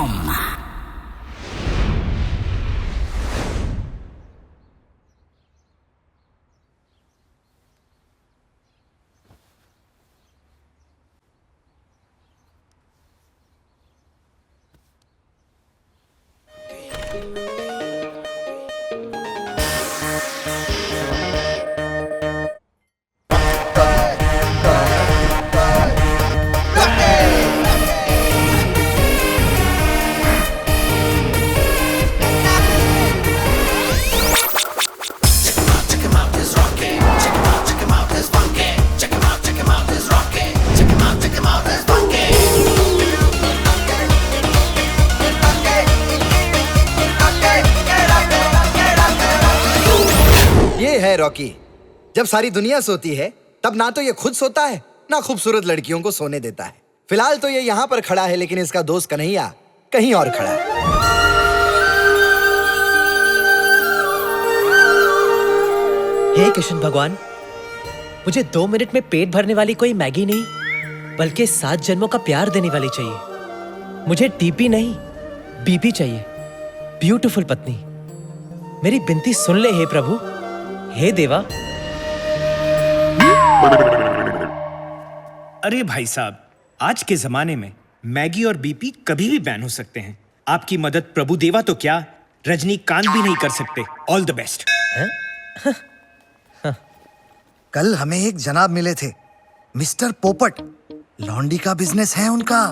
Boom! ये है Rocky. जब सारी दुनिया सोती है तब ना तो ये खुद सोता है ना खूबसूरत लड़कियों को सोने देता है। फिलहाल तो ये यहाँ पर खड़ा है, लेकिन इसका दोस्त कन्हैया कहीं और खड़ा है। हे कृष्ण भगवान, मुझे 2 मिनट में पेट भरने वाली कोई मैगी नहीं, बल्कि 7 जन्मों का प्यार देने वाली चाहिए। मुझे टीपी नहीं, बीपी चाहिए। ब्यूटीफुल पत्नी, मेरी विनती सुन ले हे प्रभु, हे देवा। अरे भाई साहब, आज के जमाने में मैगी और बीपी कभी भी बैन हो सकते हैं। आपकी मदद प्रभु देवा तो क्या, रजनीकांत भी नहीं कर सकते। All the best. कल हमें एक जनाब मिले थे, मिस्टर पोपट। लॉन्डी का बिजनेस है उनका।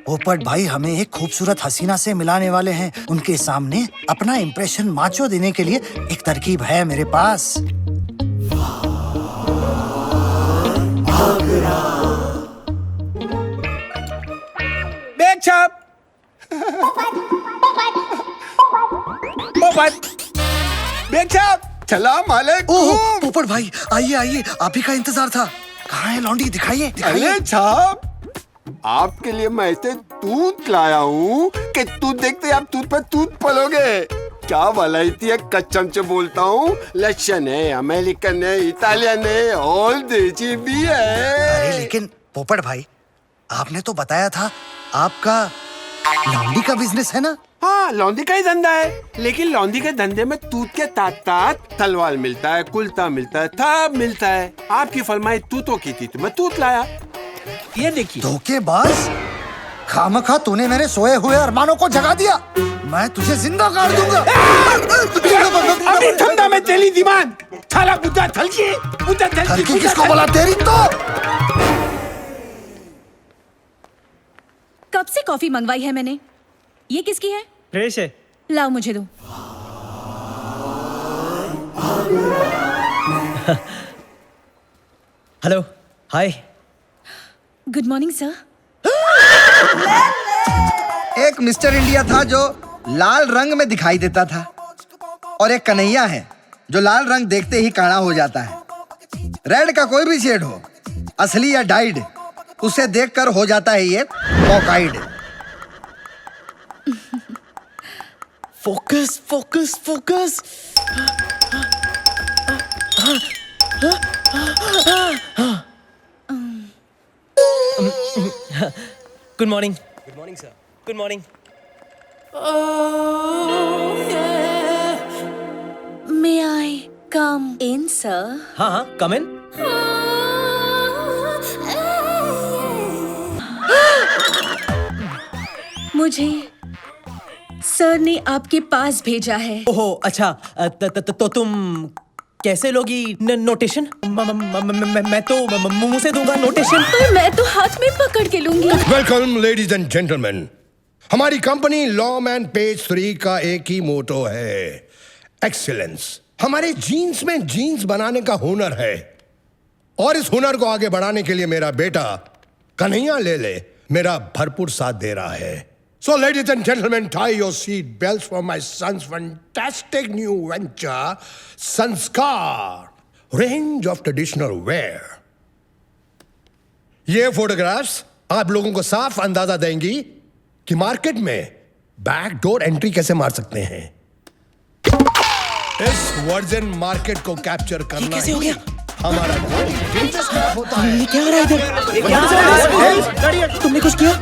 पोपट भाई हमें एक खूबसूरत हसीना से मिलाने वाले हैं। उनके सामने अपना इंप्रेशन माचो देने के लिए एक तरकीब है मेरे पास। बैग छाप। पोपट, बैग छाप। चला मालिक। ओह पोपट भाई, आइए आइए, आप ही का इंतजार था। कहाँ है लॉन्डी? दिखाइए दिखाइए। अरे छाप, आपके लिए मैं ऐसे दूध लाया हूँ कि दूध देखते आप दूध पे दूध पलोगे। क्या वलायती है, कच्चम से बोलता हूँ। लक्षण है, अमेरिकन है, इटालियन है, ऑल देसी भी है। अरे लेकिन पोपट भाई, आपने तो बताया था आपका लॉन्डी का बिजनेस है ना? हाँ, लौंडी का ही धंधा है, लेकिन लौंडी के धंधे में दूध के तात तलवार मिलता है, कुल्ता मिलता है, थाप मिलता है। आपकी फरमाइश तूतों की थी तो मैं तूत लाया। ये देखिए। धोखेबाज, खामखा तूने मेरे सोए हुए अरमानों को जगा दिया। मैं तुझे जिंदा काट दूंगा। अभी ठंडा में तेली दिमाग, थाला बुद्धा थलकी, बुद्धा थलकी किसको बोला? तेरी तो। कब से कॉफी मंगवाई है मैंने। ये किसकी है? फ्रेश है। लाओ मुझे दो। Hello, hi. Good morning sir. एक मिस्टर इंडिया था जो लाल रंग में दिखाई देता था, और एक कन्हैया है जो लाल रंग देखते ही काला हो जाता है। रेड का कोई भी शेड हो, असली या डाइड, उसे देखकर हो जाता है ये कॉकाइड। Focus focus focus. Good morning. Good morning sir. Good morning. May I come in sir? हाँ हाँ, कम इन। मुझे सर ने आपके पास भेजा है। ओहो अच्छा, तो तुम कैसे लोगी नोटेशन? मैं तो मुंह से दूंगा नोटेशन। पर मैं तो हाथ में पकड़ के लूंगी। Welcome ladies and gentleman. हमारी कंपनी लॉम एंड पेज 3 का एक ही मोटो है, एक्सीलेंस। हमारे जीन्स में जीन्स बनाने का हुनर है, और इस हुनर को आगे बढ़ाने के लिए मेरा बेटा कन्हैया ले मेरा भरपूर साथ दे रहा है। So, ladies and gentlemen, tie your seat belts for my son's fantastic new venture, Sanskar, range of traditional wear. ये फोटोग्राफ्स आप लोगों को साफ अंदाजा देंगी कि मार्केट में बैकडोर एंट्री कैसे मार सकते हैं। इस वर्जिन मार्केट को कैप्चर करना कैसे हो गया? हमारा ट्रेन स्क्रैप होता है। ये क्या हो रहा है इधर? यहाँ से तुमने कुछ किया?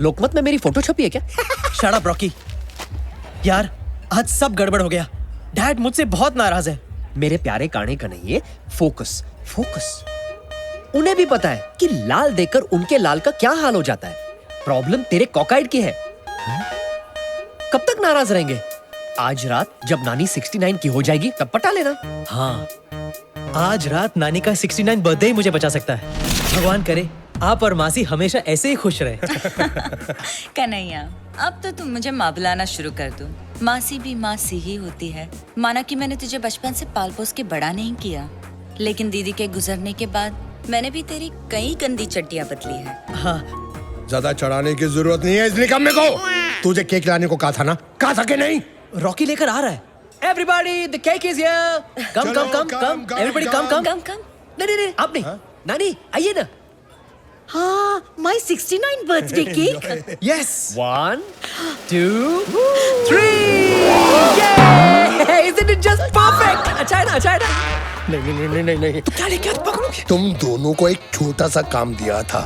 लोकमत में मेरी फोटो छपी है क्या? Shut up Rocky. यार आज सब गड़बड़ हो गया। डैड मुझसे बहुत नाराज है। मेरे प्यारे काने का नहीं है, फोकस फोकस। उन्हें भी पता है कि लाल देखकर उनके लाल का क्या हाल हो जाता है। प्रॉब्लम तेरे कॉकाइड की है। कब तक नाराज रहेंगे? आज रात जब नानी 69 की हो जाएगी तब पटा लेना। हाँ, आज रात नानी का 69 बर्थडे ही मुझे बचा सकता है। भगवान करे आप और मासी हमेशा ऐसे ही खुश रहे। कन्हैया, अब तो तुम मुझे माँ बुलाना शुरू कर दो। मासी भी मासी ही होती है। माना कि मैंने तुझे बचपन से पाल पोस के बड़ा नहीं किया, लेकिन दीदी के गुजरने के बाद मैंने भी तेरी कई गंदी चड्डियाँ बदली है। हाँ, ज्यादा चढ़ाने की जरूरत नहीं है इस निकम्मे को। तुझे केक लाने को कहा था ना, कहा था कि नहीं? रॉकी लेकर आ रहा है। Everybody, the cake is here. Come, चलो, come, come, come, come. Everybody, come, come. कम कम। नहीं आप नहीं। नानी आइए ना। हाँ, my 69 birthday cake. Yes. 1 2 3. Yay! Isn't it just perfect? अच्छा है ना, अच्छा है ना? नहीं। क्या लेके पकड़ोगे? तुम दोनों को एक छोटा सा काम दिया था,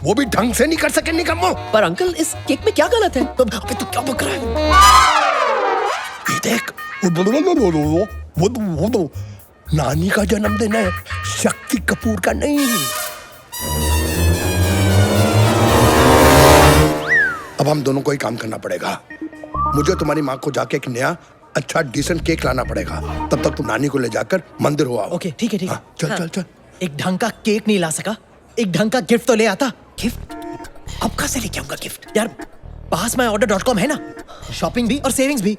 वो भी ढंग से नहीं कर सके निकम्मो। पर अंकल इस केक में क्या गलत है? अबे तू क्या बक रहा है? ये देख, वो नानी का जन्मदिन है, शक्ति कपूर का नहीं। अब हम दोनों को ही काम करना पड़ेगा। मुझे तुम्हारी माँ को जाके एक नया अच्छा डिसेंट केक लाना पड़ेगा। तब तक तुम नानी को ले जाकर मंदिर हो आओ। ओके, ठीक है, ठीक है। हाँ, चल चल चल। एक ढंग का केक नहीं ला सका, एक ढंग का गिफ्ट तो ले आता। गिफ्ट? अब कहाँ से लेके आऊंगा गिफ्ट? यार पास में order.com है ना, शॉपिंग भी और सेविंग्स भी।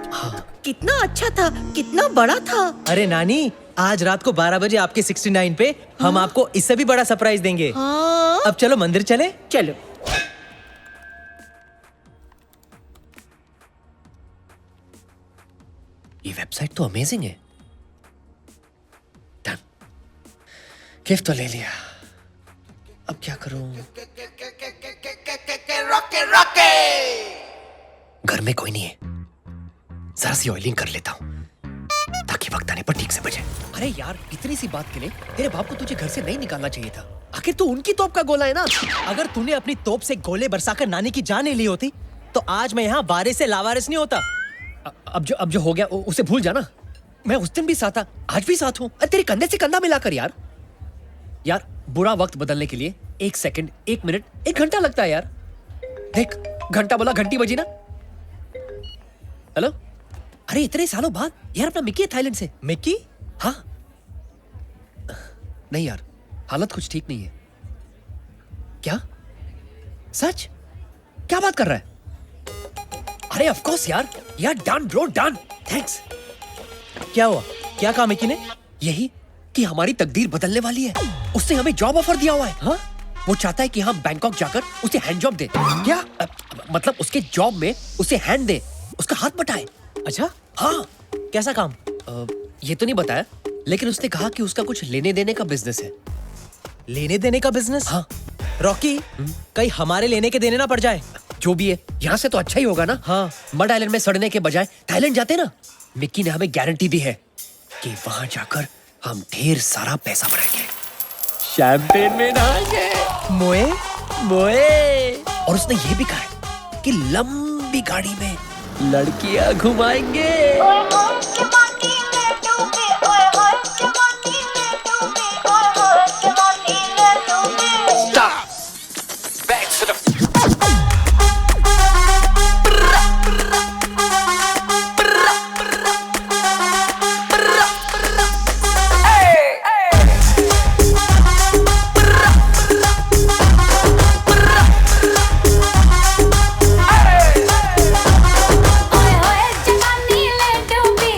कितना अच्छा था, कितना बड़ा था। अरे नानी, आज रात को 12 बजे आपके 69 पे हम आपको इससे भी बड़ा सरप्राइज देंगे। हाँ। अब चलो मंदिर चले। चलो। ये वेबसाइट तो अमेजिंग है। डन, गिफ्ट तो ले लिया। अब क्या करूं? घर में कोई नहीं है, जरा सी ऑयलिंग कर लेता हूं ताकि वक्त आने पर ठीक से बजे। अरे यार, इतनी सी बात के लिए तेरे बाप को तुझे घर से नहीं निकालना चाहिए था। आखिर तू उनकी तोप का गोला है ना। अगर तूने अपनी तोप से गोले बरसाकर नानी की जान नहीं ली होती तो आज मैं यहाँ वारिस से लावारिस नहीं होता। अब जो हो गया उसे भूल जाना। मैं उस दिन भी साथ था, आज भी साथ हूं। अरे तेरे कंधे से कंधा मिलाकर यार बुरा वक्त बदलने के लिए 1 सेकंड, 1 मिनट, 1 घंटा लगता है यार। देख, घंटा बोला, घंटी बजी ना। हेलो, अरे इतने सालों बाद यार अपना मिक्की है थाईलैंड से। मिक्की? हाँ, नहीं यार, हालत कुछ ठीक नहीं है। क्या? सच? क्या बात कर रहा है? अरे ऑफ कोर्स यार डन ब्रो, डन, थैंक्स। क्या हुआ? क्या कहा मिक्की ने? यही कि हमारी तकदीर बदलने वाली है। उसने हमें जॉब ऑफर दिया हुआ है। हाँ? वो चाहता है कि हम बैंकॉक जाकर उसे हैंड जॉब दे। क्या? मतलब उसके जॉब में उसे हैंड दे, उसका हाथ बटाए। अच्छा, हाँ। कैसा काम? ये तो नहीं बताया, लेकिन उसने कहा कि उसका कुछ लेने देने का बिजनेस है। लेने देने का बिजनेस? हाँ। रॉकी, कहीं हमारे लेने के देने ना पड़ जाए। जो भी है, यहाँ से तो अच्छा ही होगा ना। हाँ। मड आइलैंड में सड़ने के बजाय थाईलैंड जाते ना। मिक्की ने हमें गारंटी दी है कि वहां जाकर हम ढेर सारा पैसा बनाएंगे, शैंपेन में नहाएंगे, मोए मोए। और उसने ये भी कहा है कि लंबी गाड़ी में लड़कियां घुमाएंगे। जवानी ले डूबी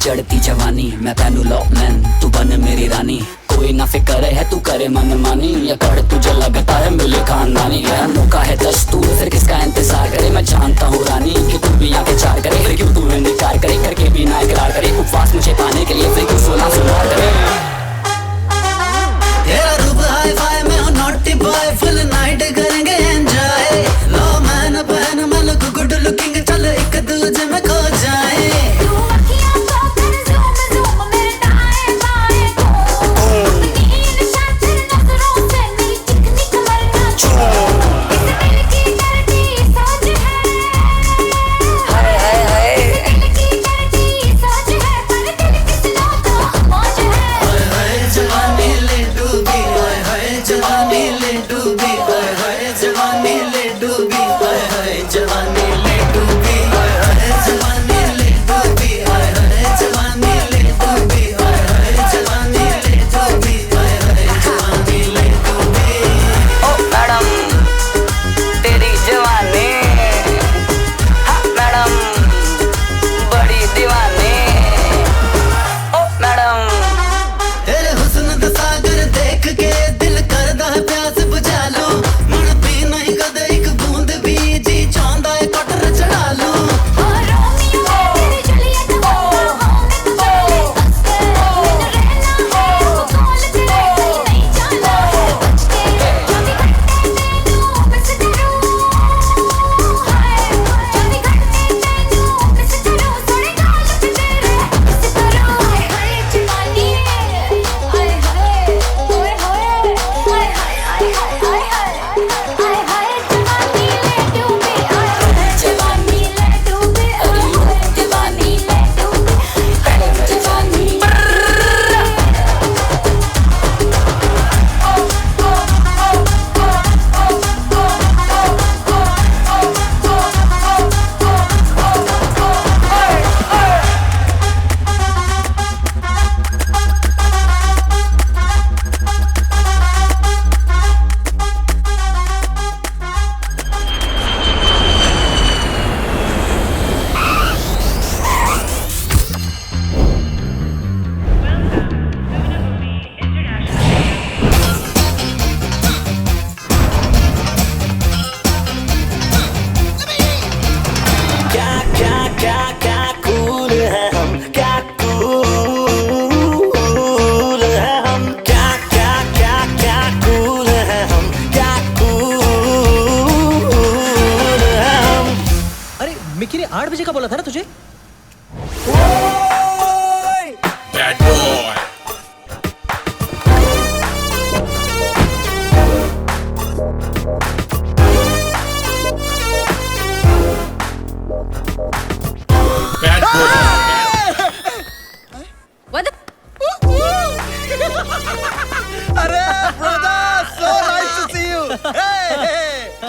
चढ़ती जवानी मैं पहनू लॉकमैन तू बन मेरी रानी कोई ना फिक्र है तू करे मन मानी या कर तुझे लगता है मिले खानदानी है मौका है दस्तूर फिर किसका इंतजार करे मैं जानता हूँ रानी कि तू भी आके चार करे फिर क्यों तू इनकार करे करके भी ना इकरार करे उपवास मुझे पाने के लिए फिर क्यों सोना सुनार करे तेरा रूप हाई फाई में हूँ नॉटी बॉय फुल नाइट करेंगे एंजॉय लो मैन बहन मैं लुक गुड लुकिंग चल एक दूजे में खो जाए मिकी ने 8 बजे का बोला था ना तुझे? Bad boy. Bad boy. What the? अरे brother, so nice to see you.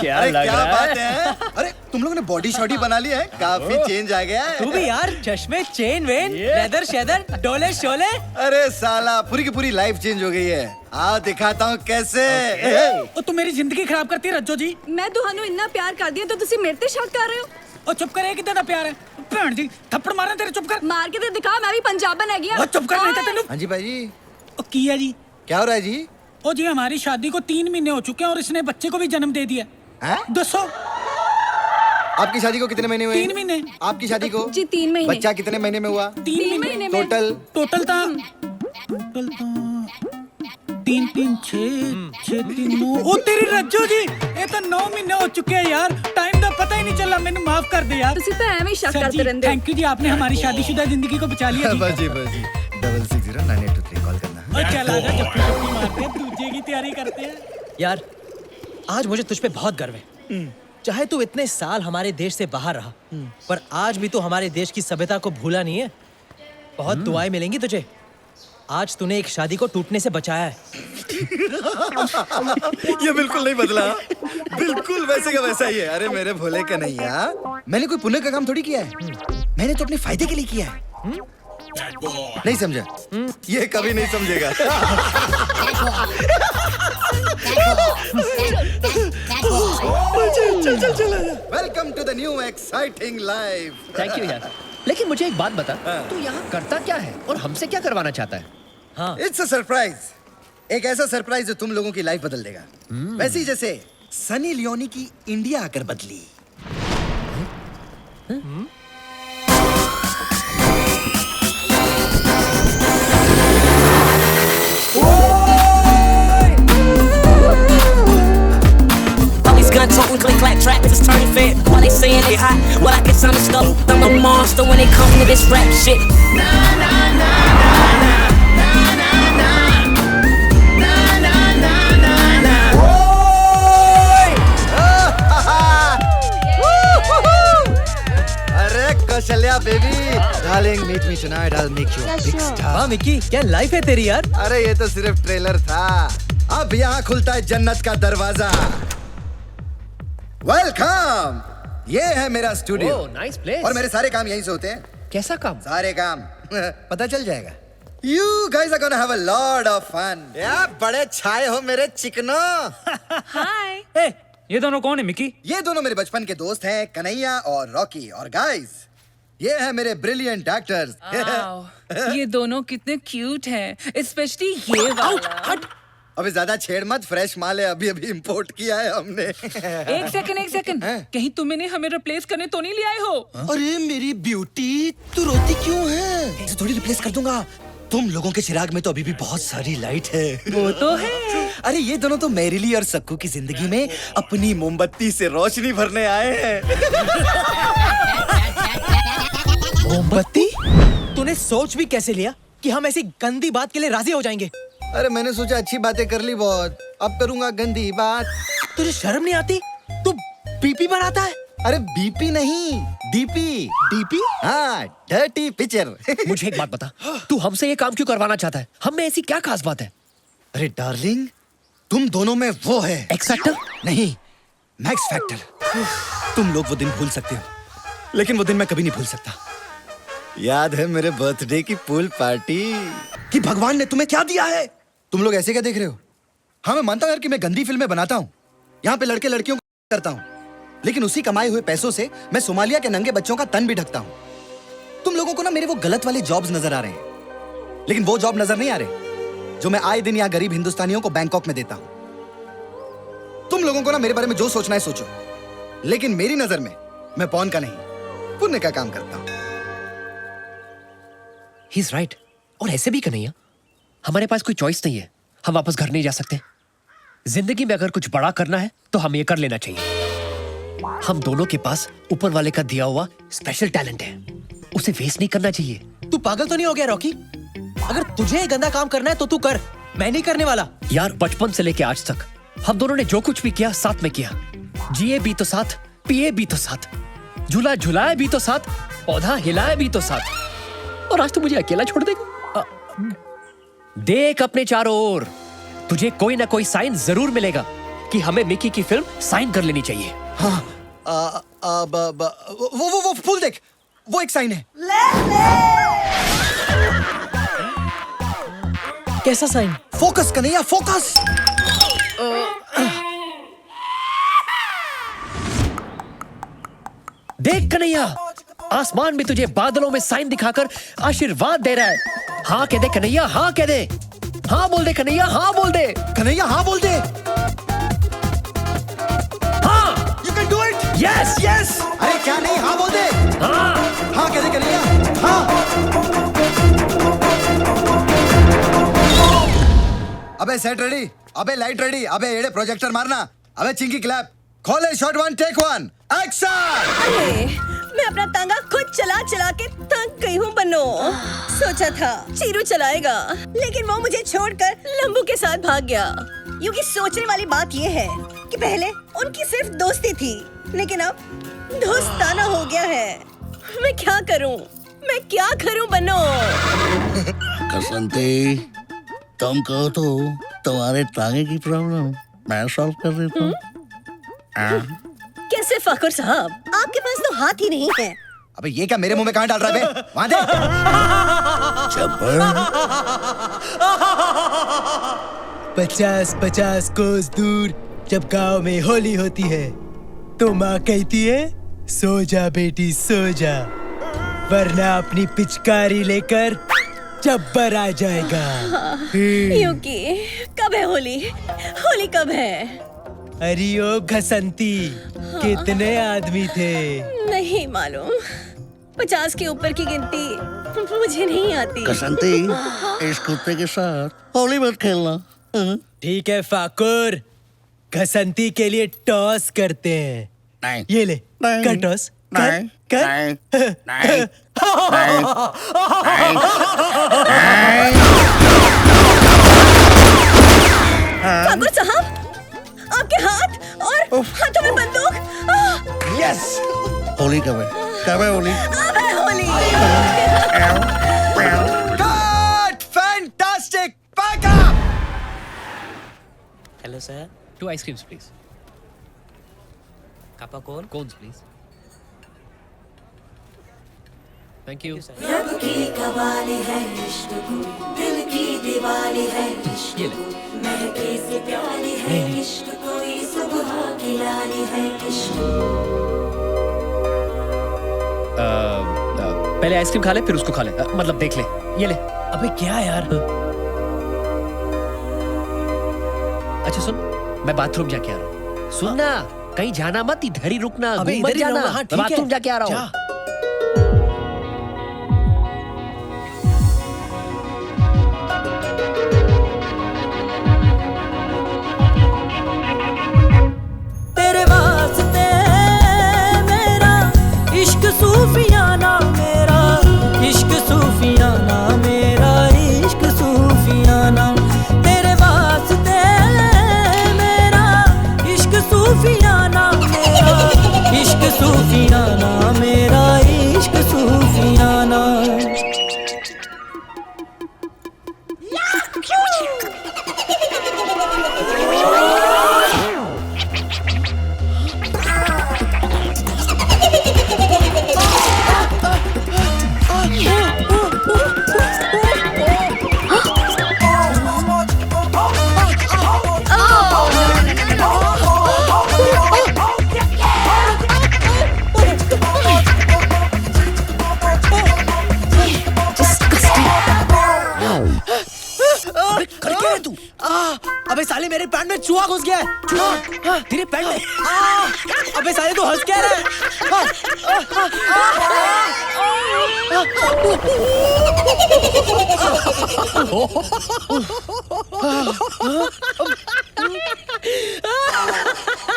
क्या अरे लग क्या रहा बात है? है? अरे तुम लोगों ने बॉडी शॉडी बना ली है, काफी चेंज आ गया है। तू भी यार, चश्मे, चेन वेन, लेदर शेदर, डोले शोले। अरे साला पूरी की पूरी लाइफ चेंज हो गई है। आओ दिखाता हूँ कैसे। ਉਹ ਤੂੰ ਮੇਰੀ ਜ਼ਿੰਦਗੀ ਖਰਾਬ ਕਰਤੀ ਹੈ ਰੱਜੋ ਜੀ। ਮੈਂ ਤੁਹਾਨੂੰ ਇੰਨਾ ਪਿਆਰ ਕਰਦੀ ਹਾਂ ਤਾਂ ਤੁਸੀਂ ਮੇਰੇ ਤੇ ਸ਼ੱਕ ਕਰ ਰਹੇ ਹੋ। ਉਹ ਚੁੱਪ ਕਰ, ਇਹ ਕਿੱਦਾਂ ਦਾ ਪਿਆਰ ਹੈ? ਭੈਣ ਜੀ ਥੱਪੜ ਮਾਰਾਂ ਤੇਰੇ, ਚੁੱਪ ਕਰ। ਮਾਰ ਕੇ ਤੇ ਦਿਖਾ, ਮੈਂ ਵੀ ਪੰਜਾਬਣ ਹੈਗੀ ਆ। ਉਹ ਚੁੱਪ ਕਰ, ਨਹੀਂ ਤਾਂ ਤੈਨੂੰ। हाँ जी भाई जी, ਉਹ ਕੀ ਹੈ जी? क्या हो रहा है जी? ਉਹ जी हमारी शादी को 3 महीने हो चुके हैं और इसने बच्चे को भी जन्म दे दिया। हैं? दसो आपकी शादी को कितने महीने हुए? 3 महीने। आपकी शादी को? जी 3 महीने। बच्चा कितने महीने में हुआ? 3 महीने में। टोटल? टोटल था 3 3 6 6 3 9। ओ तेरी रज्जो जी, ये तो 9 महीने हो चुके हैं यार। टाइम का पता ही नहीं चला, मैंने माफ कर दे यार। ਤੁਸੀਂ ਤਾਂ ਐਵੇਂ ਹੀ ਸ਼ੱਕ सर ਕਰਦੇ जी, ਰਹਿੰਦੇ ਹੋ। थैंक यू जी, आपने हमारी शादीशुदा जिंदगी को बचा लिया जी। बस जी 660982 कॉल करना। और चल आजा, जप्पी जप्पी मारते हैं, दूजे की तैयारी करते हैं। यार, आज मुझे तुझ पे बहुत गर्व है। चाहे तू इतने साल हमारे देश से बाहर रहा, पर आज भी तू हमारे देश की सभ्यता को भूला नहीं है। बहुत दुआएं मिलेंगी तुझे। आज तूने एक शादी को टूटने से बचाया है। ये बिल्कुल नहीं बदला, बिल्कुल वैसे का वैसा ही है। अरे मेरे भोले कन्हैया, मैंने कोई पुण्य का काम थोड़ी किया है, मैंने तो अपने फायदे के लिए किया है। नहीं समझा? ये कभी नहीं समझेगा। चल। Welcome to the new exciting life. Thank you यार। लेकिन मुझे एक बात बता, तू यहाँ करता क्या है और हमसे क्या करवाना चाहता है? हाँ इट्स अ सरप्राइज, एक ऐसा सरप्राइज जो तुम लोगों की लाइफ बदल देगा। वैसे ही जैसे सनी लियोनी की इंडिया आकर बदली। Gun toting, click clack, trap is turning fit. While they saying they hot, well I guess I'm a stuff. I'm a monster when it comes to this rap shit. अरे Kaushalya baby, darling meet me tonight, I will make you a big star. वाह Mickey, क्या life है तेरी यार। अरे ये तो सिर्फ ट्रेलर था, अब यहाँ खुलता है जन्नत का दरवाजा। वेलकम, ये है मेरा स्टूडियो। ओह, नाइस प्लेस। और मेरे सारे काम यहीं से होते हैं। कैसा काम? सारे काम पता चल जाएगा। You guys are gonna have a lot of fun. या बड़े छाए हो मेरे चिकनो। हाय। ए, ये दोनों कौन है मिकी? ये दोनों मेरे बचपन के दोस्त हैं, कन्हैया और रॉकी। और गाइस, ये है मेरे ब्रिलियंट एक्टर्स। ये दोनों कितने क्यूट हैं, स्पेशली ये वाला। हट, अभी ज्यादा छेड़ मत, फ्रेश माल है, अभी अभी इंपोर्ट किया है हमने। एक सेकंड, कहीं तुम इन्हें हमें रिप्लेस करने तो नहीं ले आए हो? अरे मेरी ब्यूटी, तू रोती क्यों है? इसे थोड़ी रिप्लेस कर दूंगा। तुम लोगों के चिराग में तो अभी भी बहुत सारी लाइट है। वो तो है। अरे ये दोनों तो मैरिली और सक्कू की जिंदगी में अपनी मोमबत्ती से रोशनी भरने आए हैं। मोमबत्ती? तूने सोच भी कैसे लिया कि हम ऐसी गंदी बात के लिए राजी हो जाएंगे? अरे मैंने सोचा अच्छी बातें कर ली बहुत, अब करूंगा गंदी बात। तुझे शर्म नहीं आती? तू बीपी बनाता है? अरे बीपी नहीं, डीपी। डीपी? हाँ, डर्टी पिक्चर। मुझे एक बात बता, तू हमसे ये काम क्यों करवाना चाहता है? हम में ऐसी क्या खास बात है? अरे डार्लिंग, तुम दोनों में वो है एक्स फैक्टर? नहीं, मैक्स फैक्टर। तुम लोग वो दिन भूल सकते हो, लेकिन वो दिन मैं कभी नहीं भूल सकता। याद है मेरे बर्थडे की पूल पार्टी? कि भगवान ने तुम्हें क्या दिया है? तुम लोग ऐसे क्या देख रहे हो? हाँ, मैं मानता हूँ यार कि मैं गंदी फिल्में बनाता हूँ, यहाँ पे लड़के लड़कियों को करता हूँ, लेकिन उसी कमाए हुए पैसों से मैं सोमालिया के नंगे बच्चों का तन भी ढकता हूँ। तुम लोगों को ना मेरे वो गलत वाले जॉब्स नजर आ रहे हैं, लेकिन वो जॉब नजर नहीं आ रहे जो मैं आए दिन यहाँ गरीब हिंदुस्तानियों को बैंकॉक में देता हूँ। तुम लोगों को ना मेरे बारे में जो सोचना है सोचो, लेकिन मेरी नजर में मैं पौन का नहीं, पुण्य का काम करता हूँ। He is right. और ऐसे भी कन्हैया, हमारे पास कोई चॉइस नहीं है, हम वापस घर नहीं जा सकते। जिंदगी में अगर कुछ बड़ा करना है तो हम ये कर लेना चाहिए। हम दोनों के पास ऊपर वाले का दिया हुआ स्पेशल टैलेंट है, उसे वेस्ट नहीं करना चाहिए। तू पागल तो नहीं हो गया रॉकी? अगर तुझे ये गंदा काम करना है तो तू कर, मैं नहीं करने वाला। यार, बचपन से लेके आज तक हम दोनों ने जो कुछ भी किया साथ में किया। जिए भी तो साथ, पिए भी तो साथ, झूला झुलाए भी तो साथ, पौधा हिलाए भी तो साथ, और आज तो मुझे अकेला छोड़ देगा? देख अपने चारों ओर, तुझे कोई ना कोई साइन जरूर मिलेगा कि हमें मिकी की फिल्म साइन कर लेनी चाहिए। हाँ, वो फूल देख, वो एक साइन है। कैसा साइन? Focus Kanhaiya, focus. देख कन्हैया, आसमान भी तुझे बादलों में साइन दिखाकर आशीर्वाद दे रहा है। हाँ कह दे कन्हैया, हाँ कह दे, हाँ बोल दे कन्हैया, हाँ बोल दे कन्हैया, हाँ बोल दे। हाँ, you can do it. Yes yes. अरे क्या नहीं, हाँ बोल दे। हाँ हाँ कह दे कन्हैया, हाँ। अबे सेट रेडी, अबे लाइट रेडी, अबे एड़े प्रोजेक्टर मारना, अबे चिंकी क्लैप, खोले शॉट 1 टेक 1 एक्शन। अरे, मैं अपना तांगा खुद चला चला के थक गई हूँ बन्नो। सोचा था चीरू चलाएगा, लेकिन वो मुझे छोड़कर लंबू के साथ भाग गया। यूँ सोचने वाली बात ये है कि पहले उनकी सिर्फ दोस्ती थी, लेकिन अब दोस्ताना हो गया है। मैं क्या करूँ, मैं क्या करूँ बन्नो? कसंती, तुम कहो तो तुम्हारे टांगे की प्रॉब्लम मैं सॉल्व कर देता हूँ। कैसे फखर साहब, आपके पास तो हाथ ही नहीं है। अबे ये क्या मेरे मुंह में कहाँ डाल रहा है बे? वहाँ दे। 50-50 कोस दूर जब गांव में होली होती है तो माँ कहती है, सो जा बेटी सो जा। वरना अपनी पिचकारी लेकर जब्बर आ जाएगा। यूकी, कब है होली? होली कब है? अरे ओ घसंती, कितने आदमी थे? नहीं मालूम। 50 के ऊपर की गिनती मुझे नहीं आती। कसंती, इस कुत्ते के साथ होली मत खेलना। ठीक है फाकुर, घसंती के लिए टॉस करते हैं। नहीं, ये ले, नहीं, कर टॉस, कर, नहीं, कर। नहीं, नहीं, ठाकुर साहब, आपके हाथ और हाथों में बंदूक। यस, होली कब है? कब है होली? अब है होली। कट! फैंटास्टिक! पाका! Hello sir, 2 ice creams please. कापा कौन? Cones please. Thank you. रब की कवाली है इश्क को, दिल की दिवाली है इश्क ये को, महके से प्यारी है इश्क कोई सुबह की लाली है इश्क। पहले आइसक्रीम खा ले फिर उसको खा ले, मतलब देख ले। ये ले। अबे क्या यार? अच्छा सुन, मैं बाथरूम जाके आ रहा हूँ। सुन ना, कहीं जाना मत, इधर ही रुकना, अबे घूम मत इधर ही जाना। रहूंगा, हाँ, मैं ठीक है। बाथरूम जाके आ रहा हूँ। जा। तेरे वास्ते मेरा इश्क सूफियाना, मेरा इश्क सूफियाना, मेरा इश्क सूफियाना। तेरे वास्ते मेरा इश्क सूफियाना, मेरा इश्क सूफियाना, मेरा इश्क सूफियाना। अबे कर क्या रहा है तू? अबे साले मेरे पैंट में चूहा घुस गया है। चूहा तेरे पैंट में। अबे साले तू हंस क्या रहा है?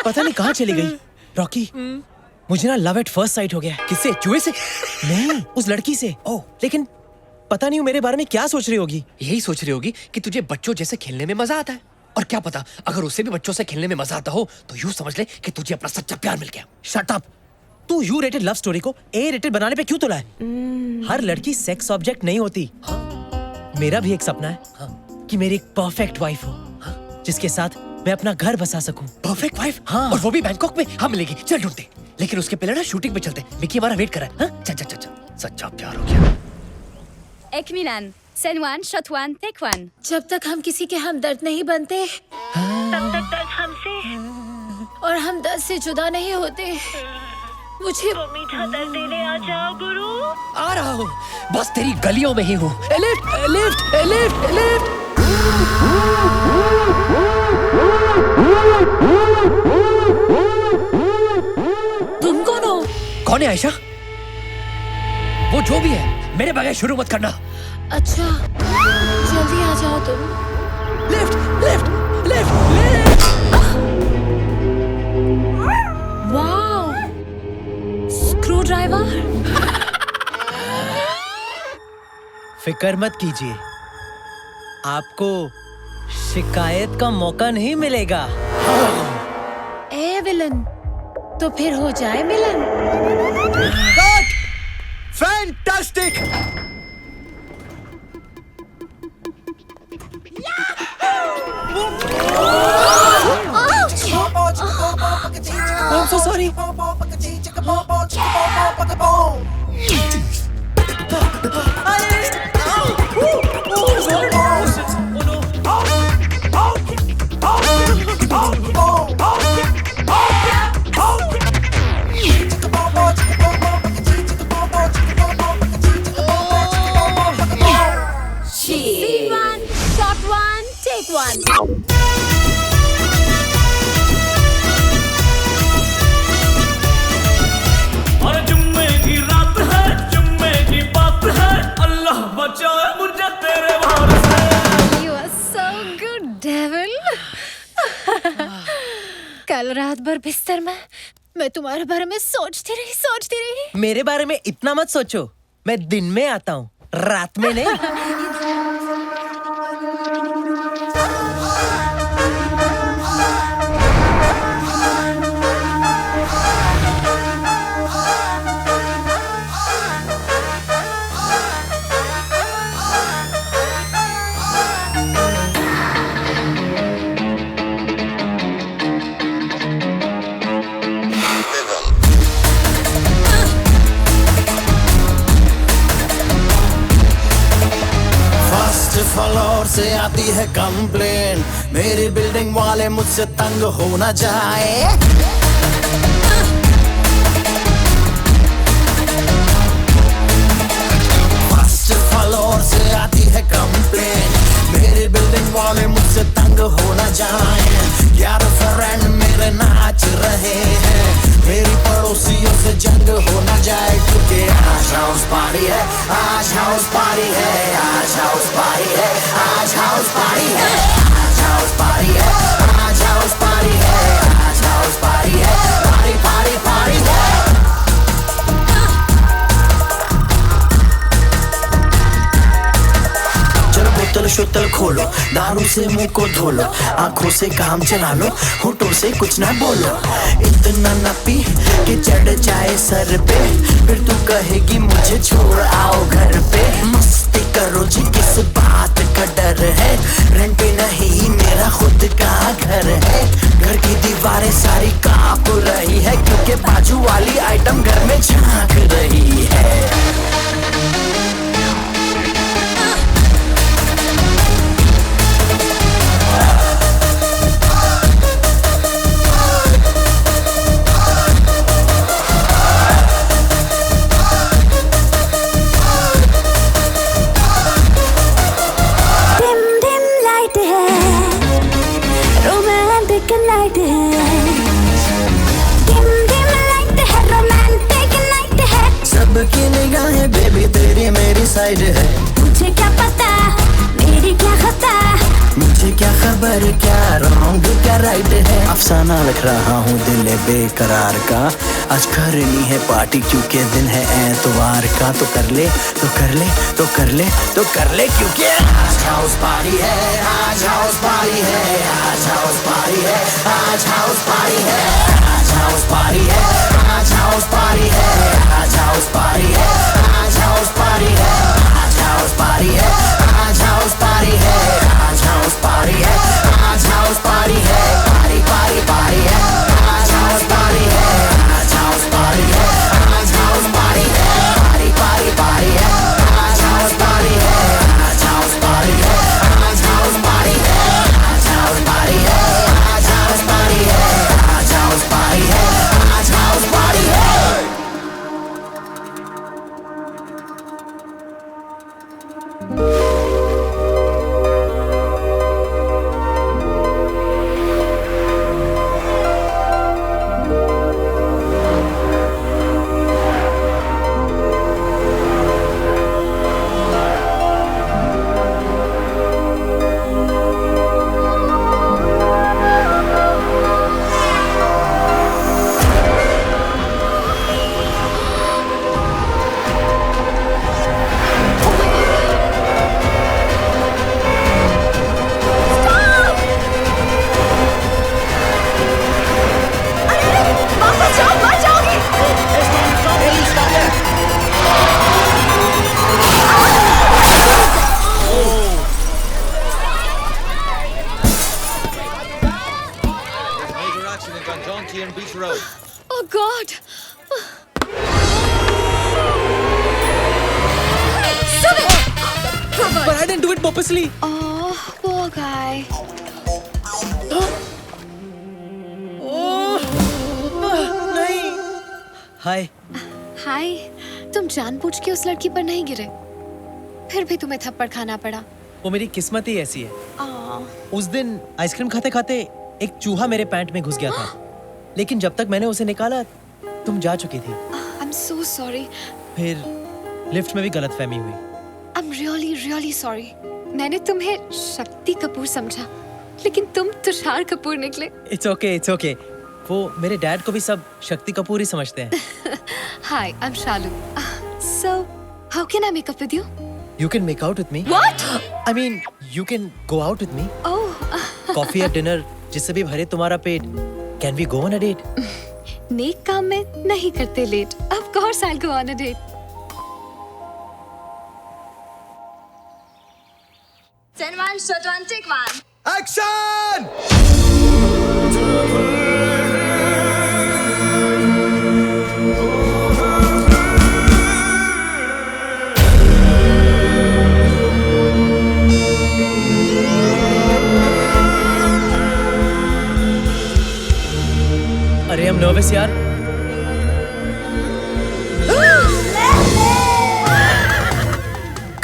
पता नहीं कहाँ चली गई। रॉकी, मुझे ना लव एट फर्स्ट साइट हो गया। किससे? चूहे से? नहीं, उस लड़की से। ओह, लेकिन पता नहीं वो मेरे बारे में क्या सोच रही होगी। यही सोच रही होगी कि तुझे बच्चों जैसे खेलने में मजा आता है। और क्या पता, अगर उसे भी बच्चों से खेलने में मजा आता हो तो यूं समझ ले कि तुझे अपना सच्चा प्यार मिल गया। Shut up. तू यू रेटेड लव स्टोरी को ए रेटेड बनाने पे क्यों तुला है? हर लड़की सेक्स ऑब्जेक्ट नहीं होती। मेरा भी एक सपना है कि मेरी एक परफेक्ट वाइफ हो, जिसके साथ मैं अपना घर बसा सकूं। Perfect wife? हाँ। और वो भी बैंकॉक में? हाँ मिलेगी, चल ढूंढते। लेकिन उसके पहले ना शूटिंग पे चलते। मिकी हमारा वेट कर रहा है। हाँ? चल चल चल चल। सच्चा प्यार हो गया। एक minute, scene one, shot one, take one. जब तक हम किसी के हमदर्द नहीं बनते, तब तक दर्द हमसे और हम दर्द से जुदा नहीं होते। मुझे वो मीठा दर्द देने आ जाओ गुरु। आ रहा हूँ, बस तेरी गलियों में ही हूँ। Lift lift lift lift. तुम कौन हो? कौन है आयशा? वो जो भी है, मेरे बगैर शुरू मत करना। अच्छा, जल्दी आ जाओ तुम। Lift lift lift lift. Wow, screw driver. फिक्र मत कीजिए, आपको शिकायत का मौका नहीं मिलेगा। ए विलन, तो फिर हो जाए मिलन। Cut! Fantastic! I'm so sorry. और बिस्तर में मैं तुम्हारे बारे में सोचती रही। मेरे बारे में इतना मत सोचो, मैं दिन में आता हूँ, रात में नहीं। फ्लोर से आती है कंप्लेन, मेरी बिल्डिंग वाले मुझसे तंग हो न जाए। फर्स्ट फ्लोर से आती है कंप्लेन, मेरी बिल्डिंग वाले मुझसे तंग हो न जाए। यार फ्रेंड मेरे नाच रहे हैं, मेरी पड़ोसियों से जंग हो न जाए, क्योंकि आज हाउस पार्टी है, आज हाउस पार्टी है, आज हाउस पार्टी है, आज हाउस पार्टी है, आज हाउस पार्टी है, आज हाउस पार्टी है, आज हाउस पार्टी है, पार्टी पार्टी पार्टी है। बोतल शोतल खोलो, दारू से मुंह को धो लो, आंखों से काम चला लो, होठों से कुछ ना बोलो। इतना न पी कि चढ़ जाए सर पे, फिर तू कहेगी मुझे छोड़ आओ घर पे। मस्ती करो जी, किस बात का डर है, रेंट पे नहीं मेरा खुद का घर है। घर की दीवारें सारी कांप रही है, क्योंकि बाजू वाली आइटम घर में झांक रही है। सबकी निगाहें बेबी तेरी मेरी साइड है, मुझे क्या पता मेरी क्या खता, मुझे क्या खबर क्या रॉन्ग क्या राइट है। अफसाना लिख रहा हूँ दिल बेकरार का, आज करनी है पार्टी क्योंकि दिन है एतवार का। तो कर ले तो कर ले तो कर ले तो कर ले, क्योंकि आज हाउस पार्टी है, आज हाउस पार्टी है, आज हाउस पार्टी है, आज हाउस पार्टी है, आज हाउस पार्टी है, आज हाउस पार्टी है, आज हाउस पार्टी है, आज हाउस पार्टी है, आज हाउस पार्टी है, आज हाउस पार्टी है, आज हाउस पार्टी है, आज हाउस पार्टी है, पार्टी पार्टी पार्टी है, आज हाउस पार्टी है, आज हाउस पार्टी है, आज हाउस पार्टी है, पार्टी पार्टी पार्टी है, आज हाउस पार्टी है, आज हाउस पार्टी है, आज हाउस पार्टी है, आज हाउस पार्टी है, आज हाउस पार्टी है, आज हाउस पार्टी है, आज हाउस पार्टी है। Oh God! Stop it! But I didn't do it purposely. Oh, poor guy. नहीं। हाय। हाय, तुम जानबूझ के उस लड़की पर नहीं गिरे, फिर भी तुम्हें थप्पड़ खाना पड़ा। वो मेरी किस्मत ही ऐसी है। आह, उस दिन आइसक्रीम खाते खाते एक चूहा मेरे पैंट में घुस गया था, लेकिन जब तक मैंने उसे निकाला तुम जा चुकी थी। I'm so sorry. फिर लिफ्ट में भी गलतफहमी हुई। I'm really, really sorry. मैंने तुम्हें शक्ति कपूर समझा, लेकिन तुम तुषार कपूर निकले। It's okay, it's okay. वो मेरे डैड को भी सब शक्ति कपूर ही समझते हैं. Hi, I'm Shalu. So, how can I make up with you? You can make out with me. What? I mean, you can go out with me. Oh, Coffee या dinner जिससे भी भरे तुम्हारा पेट. Can we go on a date? नेक काम में नहीं करते late. Of course I'll go on a date. Send one, shot one, take one. Action! अरे I'm nervous यार.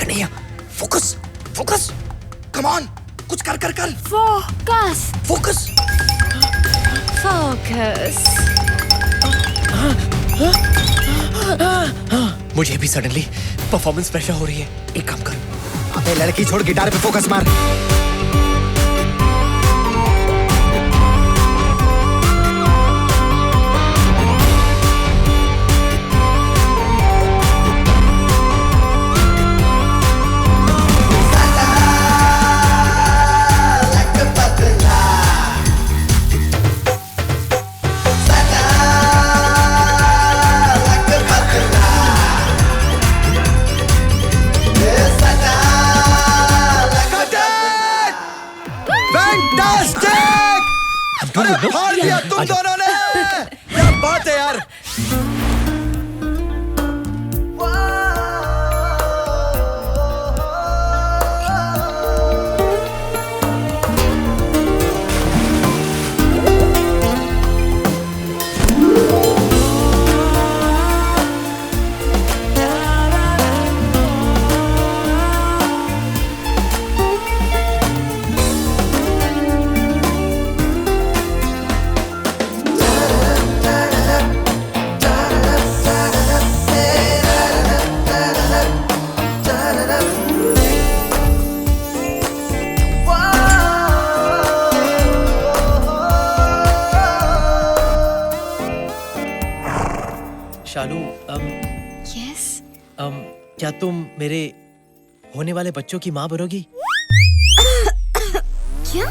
Kanhaiya, focus, focus. Come on, कुछ कर कर कर. Focus. फोकस. Focus. मुझे भी सडनली परफॉर्मेंस प्रेशर हो रही है. एक काम कर. अबे लड़की छोड़, गिटार पे फोकस मार. अरे हार दिया तुम दोनों ने. क्या बात है यार. शालू, Yes. क्या तुम मेरे होने वाले बच्चों की माँ बनोगी? क्या?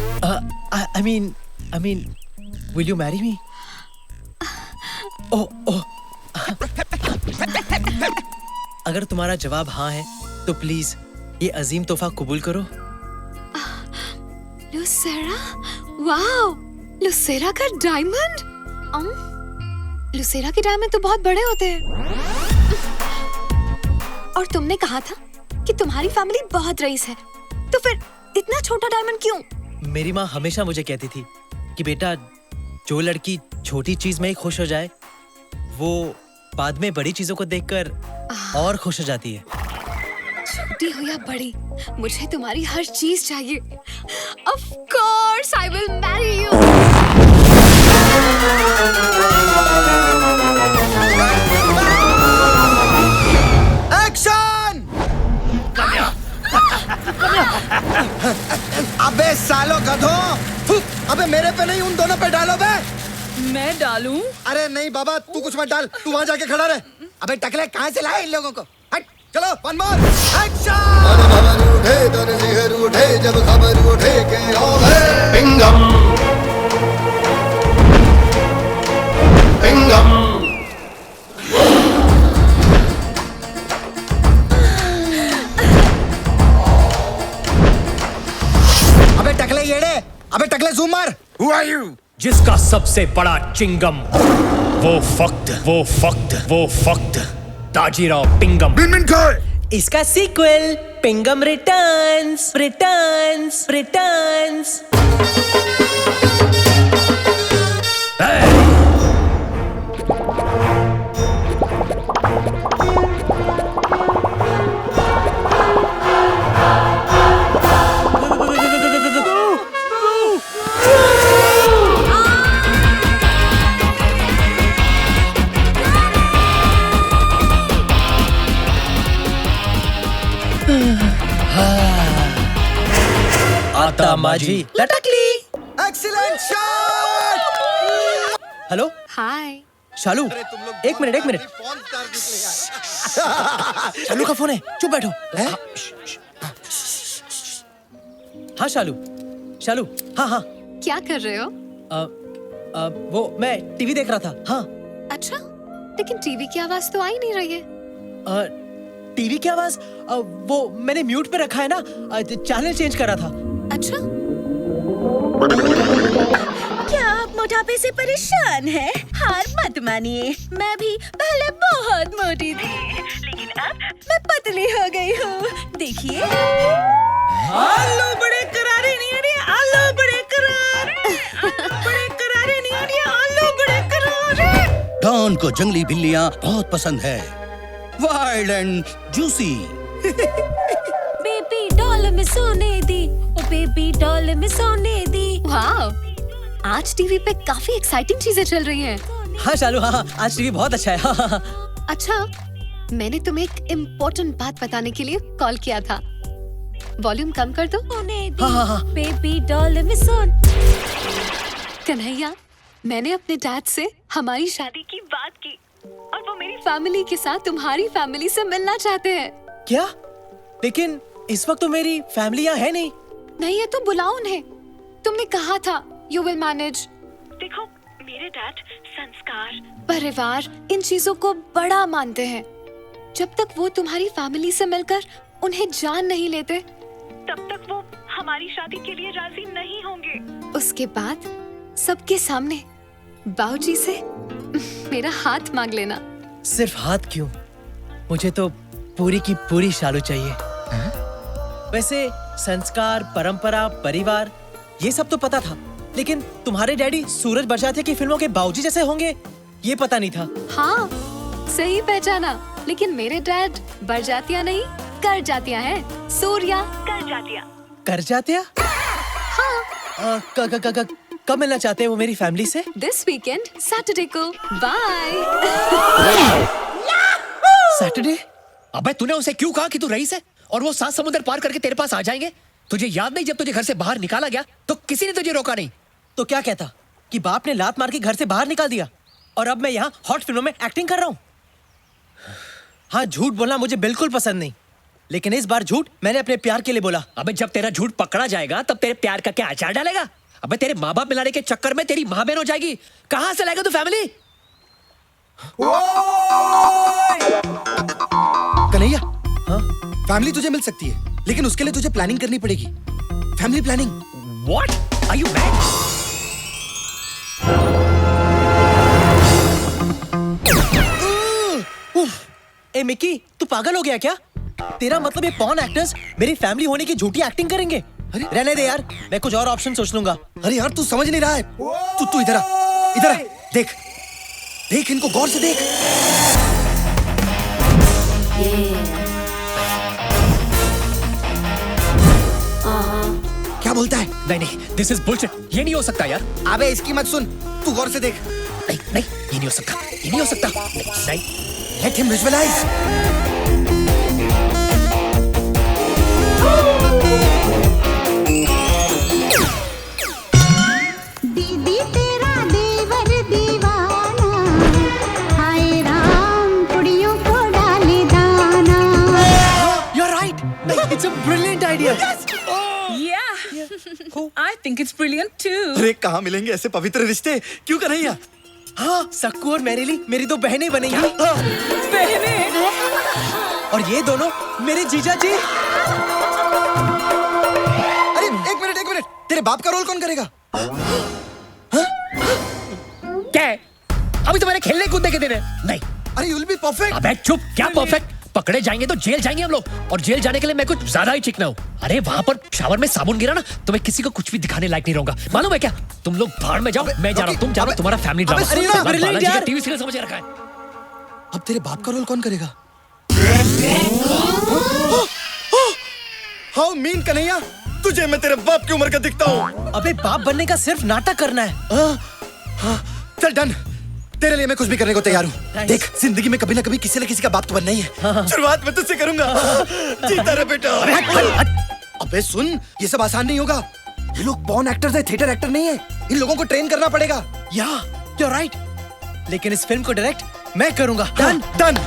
I mean, will you marry me? Oh. अगर तुम्हारा जवाब हाँ है, तो प्लीज ये अजीम तोहफा कबूल करो. लुसेरा? वाओ! लुसेरा का डायमंड? लुसेरा के डायमंड तो बहुत बड़े होते हैं. और तुमने कहा था कि तुम्हारी फैमिली बहुत रईस है, तो फिर इतना छोटा डायमंड क्यों? मेरी माँ हमेशा मुझे कहती थी कि बेटा, जो लड़की छोटी चीज में ही खुश हो जाए, वो बाद में बड़ी चीजों को देखकर और खुश हो जाती है. छोटी हो या बड़ी, मुझे तुम्हारी हर चीज चाहिए. Of course, I will marry you. Action! अबे सालो गधों! अबे मेरे पे नहीं, उन दोनों पे डालो बे. मैं डालूं? अरे नहीं बाबा, तू कुछ मत डाल. तू वहां जाके खड़ा रहे. अबे टकले, कहाँ से लाए इन लोगों को? हट, चलो वन मोर एक्शन. उठे दर सिहर उठे जब खबर उठे के ओ पिंगम पिंगम. अबे टकले येड़े, अबे टकले जूम मार. Who are you? जिसका सबसे बड़ा चिंगम, वो फक्त ताजीराव पिंगम. इसका सीक्वल पिंगम रिटर्न्स. आता माझी लटकली. Excellent shot. Hello hi. Shalu, एक मिनट। शालू का फोन है, चुप बैठो। हाँ शालू, हाँ। क्या कर रहे हो? वो मैं टीवी देख रहा था। हाँ। अच्छा, लेकिन टीवी की आवाज तो आ ही नहीं रही है। टीवी की आवाज वो मैंने म्यूट पे रखा है ना, चैनल चेंज कर रहा था। अच्छा, क्या आप मोटापे से परेशान हैं? हार मत मानिए, मैं भी पहले बहुत मोटी थी, लेकिन अब मैं पतली हो गई हूँ। देखिए, आलू बड़े करारे नहीं आ रहे, आलू बड़े करारे, बड़े करारे नहीं आ रहे, आलू बड़े करारे। डॉन को जंगली बिल्लियाँ बहुत पसंद है, wild and juicy. Baby doll में सोने दी, ओ बेबी डॉल में सोने दी। वाह, आज टीवी पे काफी एक्साइटिंग चीजें चल रही हैं। हाँ शालू, हाँ, आज टीवी बहुत अच्छा है। हाँ। अच्छा, मैंने तुम्हें एक इम्पोर्टेंट बात बताने के लिए कॉल किया था। वॉल्यूम कम कर दो। हाँ। बेबी डॉल में सोन। कन्हैया, मैंने अपने डैड से हमारी शादी की बात की और वो मेरी फैमिली के साथ तुम्हारी फैमिली से मिलना चाहते हैं। क्या? लेकिन इस वक्त तो मेरी फैमिली यहाँ है नहीं। नहीं है तो बुलाओ उन्हें। तुमने कहा था यू विल मैनेज। देखो, मेरे डैड संस्कार, परिवार, इन चीजों को बड़ा मानते हैं। जब तक वो तुम्हारी फैमिली से मिलकर उन्हें जान नहीं लेते, तब तक वो हमारी शादी के लिए राजी नहीं होंगे। उसके बाद सबके सामने बाबूजी से मेरा हाथ मांग लेना। सिर्फ हाथ क्यों, मुझे तो पूरी की पूरी शालू चाहिए। वैसे संस्कार, परंपरा, परिवार, ये सब तो पता था, लेकिन तुम्हारे डैडी सूरज बरसातिया की फिल्मों के बाबूजी जैसे होंगे, ये पता नहीं था। हाँ, सही पहचाना। लेकिन मेरे डैड बरजातिया नहीं, कर जातिया है। सूर्या कर जातिया। कर जातिया? हाँ। कब मिलना चाहते हैं वो मेरी फैमिली से? दिस वीकेंड, सैटरडे को। बाय। सैटरडे? अबे तूने उसे क्यों कहा कि तू रईस है और वो 7 समुद्र पार करके तेरे पास आ जाएंगे? तुझे याद नहीं, जब तुझे घर से बाहर निकाला गया तो किसी ने तुझे रोका नहीं। तो क्या कहता कि बाप ने लात मार के घर से बाहर निकाल दिया और अब मैं यहाँ हॉट फिल्मों में एक्टिंग कर रहा हूँ? हाँ, झूठ बोलना मुझे बिल्कुल पसंद नहीं, लेकिन इस बार झूठ मैंने अपने प्यार के लिए बोला। अबे जब तेरा झूठ पकड़ा जाएगा तब तेरे प्यार का क्या अचार डालेगा? अबे तेरे माँ बाप मिलाने के चक्कर में तेरी माँ बहन हो जाएगी। कहाँ से लाएगा तू फैमिली? कन्हैया, हाँ? फैमिली तुझे मिल सकती है, लेकिन उसके लिए तुझे प्लानिंग करनी पड़ेगी। Family planning. What? Are you mad? A Mickey, तू पागल हो गया क्या? तेरा मतलब ये पॉर्न एक्टर्स मेरी फैमिली होने की झूठी एक्टिंग करेंगे? अरे रहने दे यार, मैं कुछ और ऑप्शन सोच लूंगा। अरे यार, तू समझ नहीं रहा है। तू इधर आ, देख इनको गौर से देख। क्या बोलता है? नहीं, this is bullshit. ये नहीं हो सकता यार। अबे इसकी मत सुन, तू गौर से देख। नहीं, ये नहीं हो सकता, ये नहीं हो सकता। नहीं, Let him visualize. दीदी तेरा देवर दीवाना, हाय राम कुड़ियों को डाले दाना। You're right. It's a brilliant idea. I think it's brilliant too. अरे कहाँ मिलेंगे ऐसे पवित्र रिश्ते? क्यों कन्हैया? हाँ, सक्कू और मैरिली मेरी 2 बहनें बनेंगी। बहनें? और ये दोनों मेरे जीजा जी। अरे एक मिनट, तेरे बाप का रोल कौन करेगा? क्या है? अभी तो मेरे खेलने कूदने के दिन है। नहीं। अरे you'll be perfect. अबे चुप, क्या परफेक्ट? पकड़े जाएंगे तो जेल जाएंगे हम लोग, और जेल जाने के लिए मैं कुछ ज्यादा ही चिकना हूँ। अरे वहाँ पर शावर में साबुन गिरा ना, तो मैं किसी को कुछ भी दिखाने लायक नहीं रहूंगा। मालूम है क्या? तुम लोग भाड़ में जाओ, मैं जा रहा हूँ, तुम जा रहा हो, तुम्हारा फैमिली ड्रामा। अबे सुन ना, बालाजी का टीवी सीरियल समझ रखा है। अब तेरे बाप का रोल कौन करेगा? हाउ मीन कन्हैया, तुझे मैं तेरे बाप की उम्र का दिखता हूँ। अबे बाप बनने का सिर्फ नाटक करना है। चल डन, तेरे लिए मैं कुछ भी करने को तैयार हूँ। देख, जिंदगी में कभी ना कभी किसी न किसी का बाप तो बनना ही है। शुरुआत मैं तुझसे करूंगा। जीता रहे बेटा। अबे सुन, ये सब आसान नहीं होगा। ये लोग पॉर्न एक्टर्स हैं, थिएटर एक्टर नहीं है। इन लोगों को ट्रेन करना पड़ेगा। या You're right. लेकिन इस फिल्म को डायरेक्ट मैं करूंगा. Done.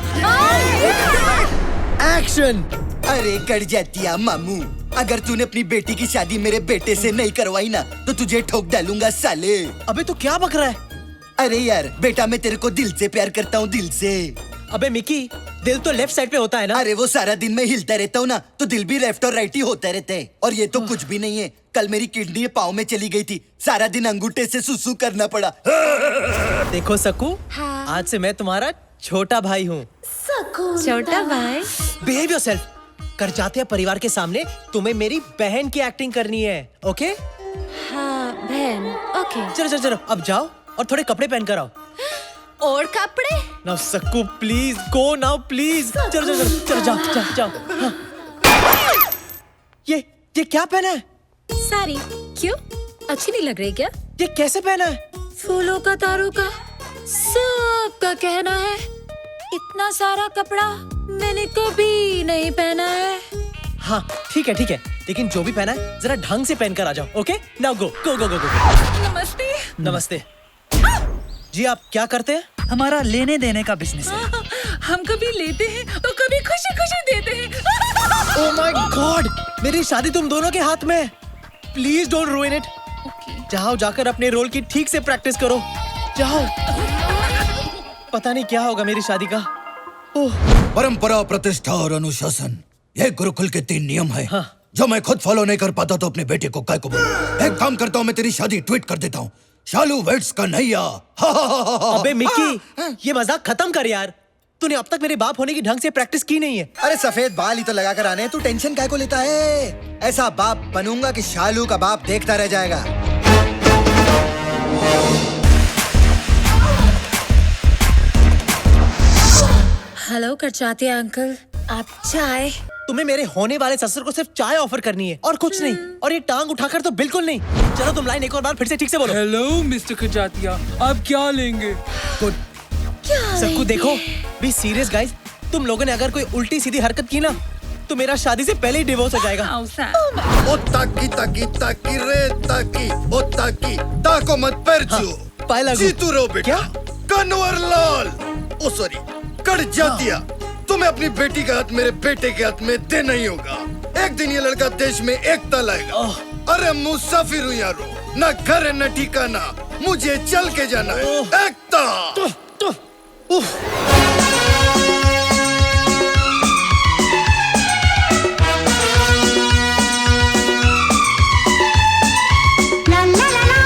Action. अरे कर जातिया मामू, अगर तूने अपनी बेटी की शादी मेरे बेटे से नहीं करवाई ना तो तुझे ठोक डालूंगा साले. अबे तू क्या बक रहा है? अरे यार बेटा, मैं तेरे को दिल से प्यार करता हूँ, दिल से. अबे मिकी, दिल तो लेफ्ट साइड पे होता है ना. अरे वो सारा दिन मैं हिलता रहता हूँ ना, तो दिल भी लेफ्ट और राइट ही होता रहता है. और ये तो कुछ भी नहीं है. कल मेरी किडनी पाँव में चली गई थी, सारा दिन अंगूठे से सुसु करना पड़ा. देखो सकू, आज से मैं तुम्हारा छोटा भाई हूँ. छोटा भाई. Behave yourself. कर जाते हैं परिवार के सामने तुम्हें मेरी बहन की एक्टिंग करनी है. ओके? हाँ बहन. ओके. चलो अब जाओ और थोड़े कपड़े पहन कर आओ. और कपड़े? Now Sakku please go now please. चलो जाओ. हाँ. ये क्या पहना है? साड़ी. क्यों? अच्छी नहीं लग रही क्या? ये कैसे पहना है? फूलों का, तारों का, सबका कहना है. इतना सारा कपड़ा मैंने कभी नहीं पहना है. हाँ ठीक है लेकिन जो भी पहना है जरा ढंग से पहन कर आ जाओ. Okay now go. नमस्ते. नमस्ते. जी आप क्या करते हैं? हमारा लेने देने का बिजनेस है. हम कभी लेते हैं तो कभी खुशी खुशी देते हैं. ओह माय गॉड, मेरी शादी तुम दोनों के हाथ में है. Please don't रूइन it. जाओ जाकर अपने रोल की ठीक से प्रैक्टिस करो. जाओ. पता नहीं क्या होगा मेरी शादी का. परंपरा, प्रतिष्ठा और अनुशासन, ये गुरुकुल के 3 नियम है. हाँ. जो मैं खुद फॉलो नहीं कर पाता तो अपने बेटे को काय को बोलूं. एक काम करता हूँ, मैं तेरी शादी ट्वीट कर देता हूँ. शालू वेट्स कन्हैया. अबे मिक्की, ये मजाक खत्म कर यार. तूने अब तक मेरे बाप होने की ढंग से प्रैक्टिस की नहीं है. अरे सफेद बाल ही तो लगा कर आने, तू टेंशन काय को लेता है? ऐसा बाप बनूंगा कि शालू का बाप देखता रह जाएगा. हेलो करचाते अंकल, आप चाय? तुम्हें मेरे होने वाले ससुर को सिर्फ चाय ऑफर करनी है और कुछ नहीं. और ये टांग उठाकर तो बिल्कुल नहीं. चलो तुम लाइन एक और बार फिर से ठीक से बोलो. हेलो मिस्टर खजातिया, आप क्या लेंगे? गुड. सबको देखो, बी सीरियस गाइस. तुम लोगों ने अगर कोई उल्टी सीधी हरकत की ना तो मेरा शादी से पहले ही डिवोर्स हो जाएगा. ओ ताकी रे ताकी, ओ ताकी ताको मत परचू. पाए लागू. जीतू रो बेटा. कन्वर लाल. ओ सॉरी, कट जातिया. तुम्हें अपनी बेटी का हाथ मेरे बेटे के हाथ में देना ही होगा. एक दिन ये लड़का देश में एकता लाएगा. अरे मुसाफिर हूँ यारो, न घर है न ठिकाना, मुझे चल के जाना है. एकता. ला ला ला ला.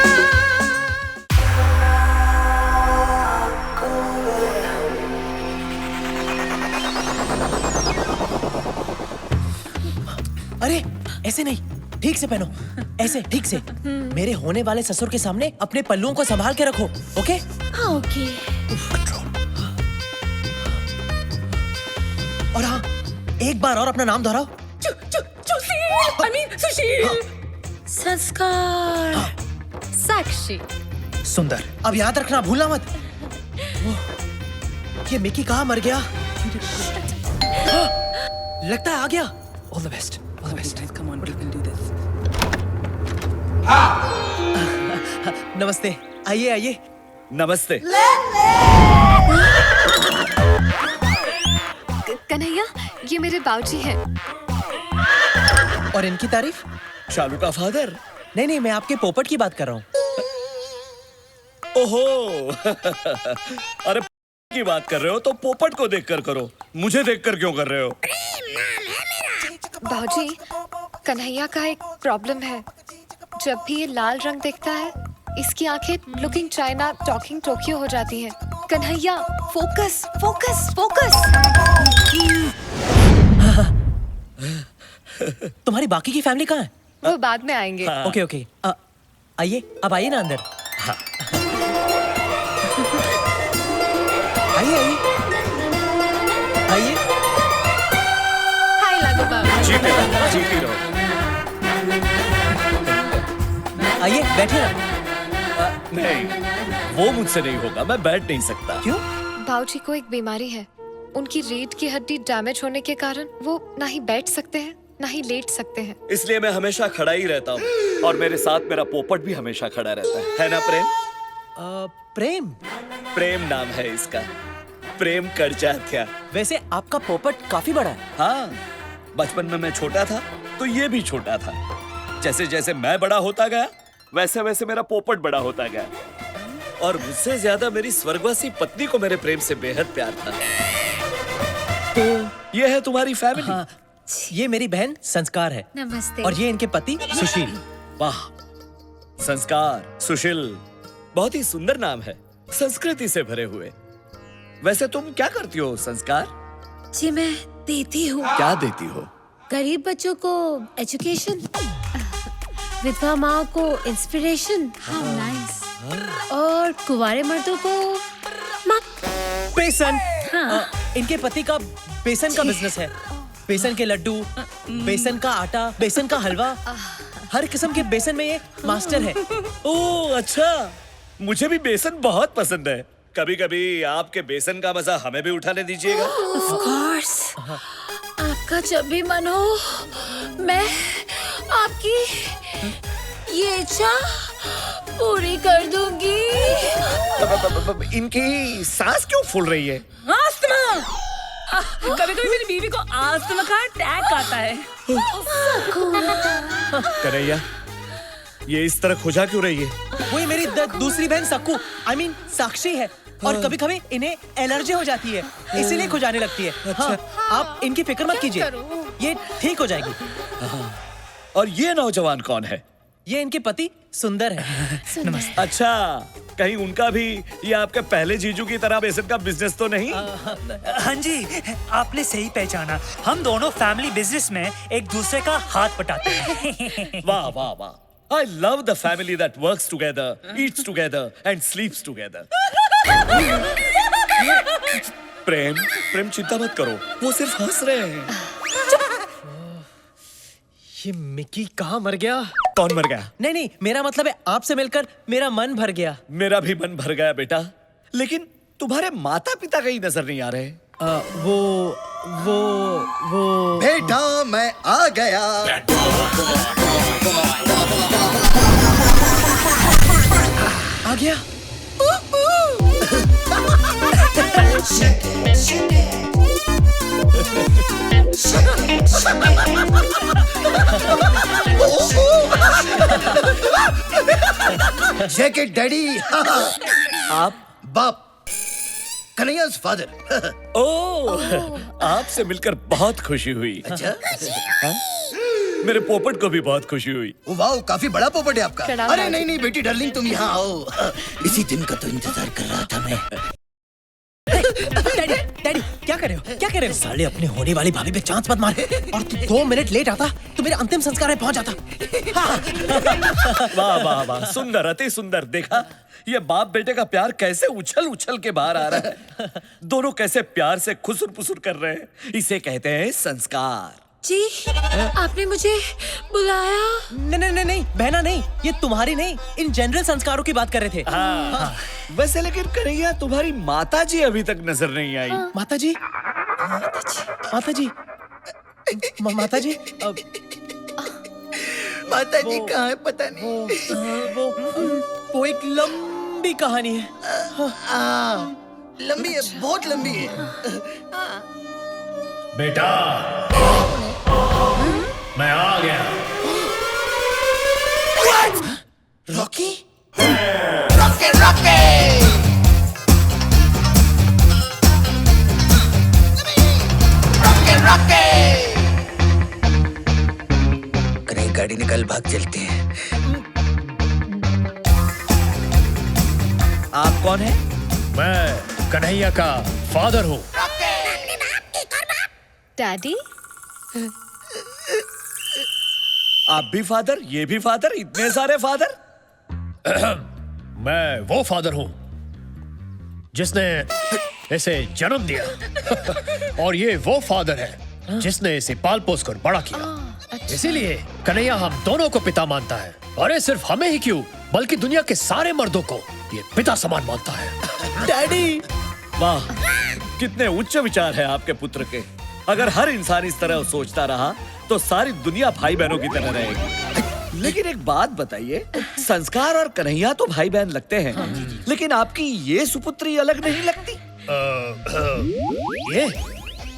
अरे ऐसे नहीं, ठीक से पहनो. ऐसे ठीक से. मेरे होने वाले ससुर के सामने अपने पल्लुओं को संभाल के रखो. ओके? हाँ ओके. और हाँ, एक बार और अपना नाम दोहराओ. सुशील. संस्कार. साक्षी. सुंदर. अब याद रखना, भूलना मत. ये मिकी कहाँ मर गया? लगता है आ गया. All the best. Come on, we can do this. नमस्ते. आइए. नमस्ते. कन्हैया, ये मेरे बाबूजी हैं. और इनकी तारीफ? शालू का फादर. नहीं, मैं आपके पोपट की बात कर रहा हूँ. ओहो. अरे की बात कर रहे हो तो पोपट को देखकर करो, मुझे देखकर क्यों कर रहे हो? बाबूजी, कन्हैया का एक प्रॉब्लम है. जब भी ये लाल रंग देखता है, इसकी आंखें लुकिंग चाइना टॉकिंग टोक्यो हो जाती हैं. Kanhaiya, focus focus focus. तुम्हारी बाकी की फैमिली कहाँ है? वो बाद में आएंगे. ओके. आइए, अब आइए ना अंदर. आइए. हाय लागू बाबू. जीती रहो. आइए, बैठिए ना. नहीं, वो मुझसे नहीं होगा, मैं बैठ नहीं सकता. क्यों? बाबूजी को एक बीमारी है. उनकी रीढ़ की हड्डी डैमेज होने के कारण वो ना ही बैठ सकते हैं ना ही लेट सकते हैं. इसलिए मैं हमेशा खड़ा ही रहता हूँ और मेरे साथ मेरा पोपट भी हमेशा खड़ा रहता है ना प्रेम? प्रेम। प्रेम नाम है इसका, प्रेम करजात्या। वैसे आपका पोपट काफी बड़ा है। हाँ, बचपन में मैं छोटा था तो ये भी छोटा था। जैसे जैसे मैं बड़ा होता गया वैसे वैसे मेरा पोपट बड़ा होता गया, और मुझसे ज्यादा मेरी स्वर्गवासी पत्नी को मेरे प्रेम से बेहद प्यार था। तो ये है तुम्हारी फैमिली। हाँ, ये मेरी बहन संस्कार है। नमस्ते। और ये इनके पति सुशील। वाह, संस्कार, सुशील, बहुत ही सुंदर नाम है, संस्कृति से भरे हुए। वैसे तुम क्या करती हो संस्कार? जी मैं देती हूँ। क्या देती हो? गरीब बच्चों को एजुकेशन, विधवा माँ को इंस्पिरेशन, और कुंवारे मर्दों को बेसन। हाँ। इनके पति का बेसन का बिजनेस है। बेसन के लड्डू, बेसन का आटा, बेसन का हलवा, हर किस्म के बेसन में ये मास्टर है। ओह अच्छा, मुझे भी बेसन बहुत पसंद है। कभी कभी आपके बेसन का मजा हमें भी उठाने दीजिएगा। Of course। आपका जब भी मन हो मैं आपकी ये इच्छा पूरी कर दूंगी। इनकी सांस क्यों फूल रही है? आस्थमा। कभी कभी मेरी बीवी को आस्थमा का अटैक आता है। कन्हैया, ये इस तरह खुजा क्यों रही है? वही मेरी दूसरी बहन सक्कू, I mean साक्षी है, और कभी कभी इन्हें एलर्जी हो जाती है, इसीलिए खुजाने लगती है। हाँ, आप इनकी फिक्र मत कीजिए, ये ठीक हो जाएगी। और ये नौजवान कौन है? ये इनके पति सुंदर है। नमस्ते। अच्छा, कहीं उनका भी ये आपके पहले जीजू की तरह बेसन का बिजनेस तो नहीं? हाँ जी, आपने सही पहचाना। हम दोनों फैमिली बिजनेस में एक दूसरे का हाथ बटाते हैं। वाह वाह वाह, I love the family that works together, eats together and sleeps together. प्रेम चिंता मत करो, वो सिर्फ हंस रहे हैं। ये मिकी कहाँ मर गया? कौन मर गया? नहीं, मेरा मतलब है आपसे मिलकर मेरा मन भर गया। मेरा भी मन भर गया बेटा, लेकिन तुम्हारे माता पिता कहीं नजर नहीं आ रहे। वो बेटा मैं आ गया। आ गया। Jacket daddy. आप? बाप, कन्हैया's फादर। ओह, आपसे मिलकर बहुत खुशी हुई। अच्छा? मेरे पोपट को भी बहुत खुशी हुई। वाह, काफी बड़ा पोपट है आपका। प्रणाम अरे दादी। नहीं बेटी डार्लिंग, तुम यहाँ आओ। इसी दिन का तो इंतजार कर रहा था मैं। डैडी क्या कर रहे हो? साले अपने होने वाली भाभी पे चांस मत मार। और तू 2 मिनट लेट आता तो मेरे अंतिम संस्कार में पहुंच जाता। वाह वाह वाह, सुंदर, अति सुंदर। देखा, ये बाप बेटे का प्यार कैसे उछल उछल के बाहर आ रहा है। दोनों कैसे प्यार से खुसुर पुसुर कर रहे हैं। इसे कहते हैं संस्कार। जी आपने मुझे बुलाया? नहीं बहना नहीं, ये तुम्हारी नहीं, इन जनरल संस्कारों की बात कर रहे थे। हाँ। वैसे लेकिन कन्हैया, तुम्हारी माता जी अभी तक नजर नहीं आई। माता जी कहाँ है पता नहीं। वो एक लंबी कहानी है। लंबी है, बहुत लंबी है। बेटा, मैं आ गया। रॉकी? कहीं गाड़ी निकल, भाग चलते हैं। आप कौन है? मैं कन्हैया का फादर हूँ। डैडी? आप भी फादर, ये भी फादर, इतने सारे फादर? मैं वो फादर हूँ जिसने इसे जन्म दिया और ये वो फादर है जिसने इसे पाल पोस कर बड़ा किया। इसीलिए कन्हैया हम दोनों को पिता मानता है। अरे सिर्फ हमें ही क्यों, बल्कि दुनिया के सारे मर्दों को ये पिता समान मानता है। डैडी, वाह, कितने उच्च विचार है आपके पुत्र के। अगर हर इंसान इस तरह सोचता रहा तो सारी दुनिया भाई बहनों की तरह रहेगी। लेकिन एक बात बताइए, संस्कार और कन्हैया तो भाई बहन लगते हैं, लेकिन आपकी ये सुपुत्री अलग नहीं लगती?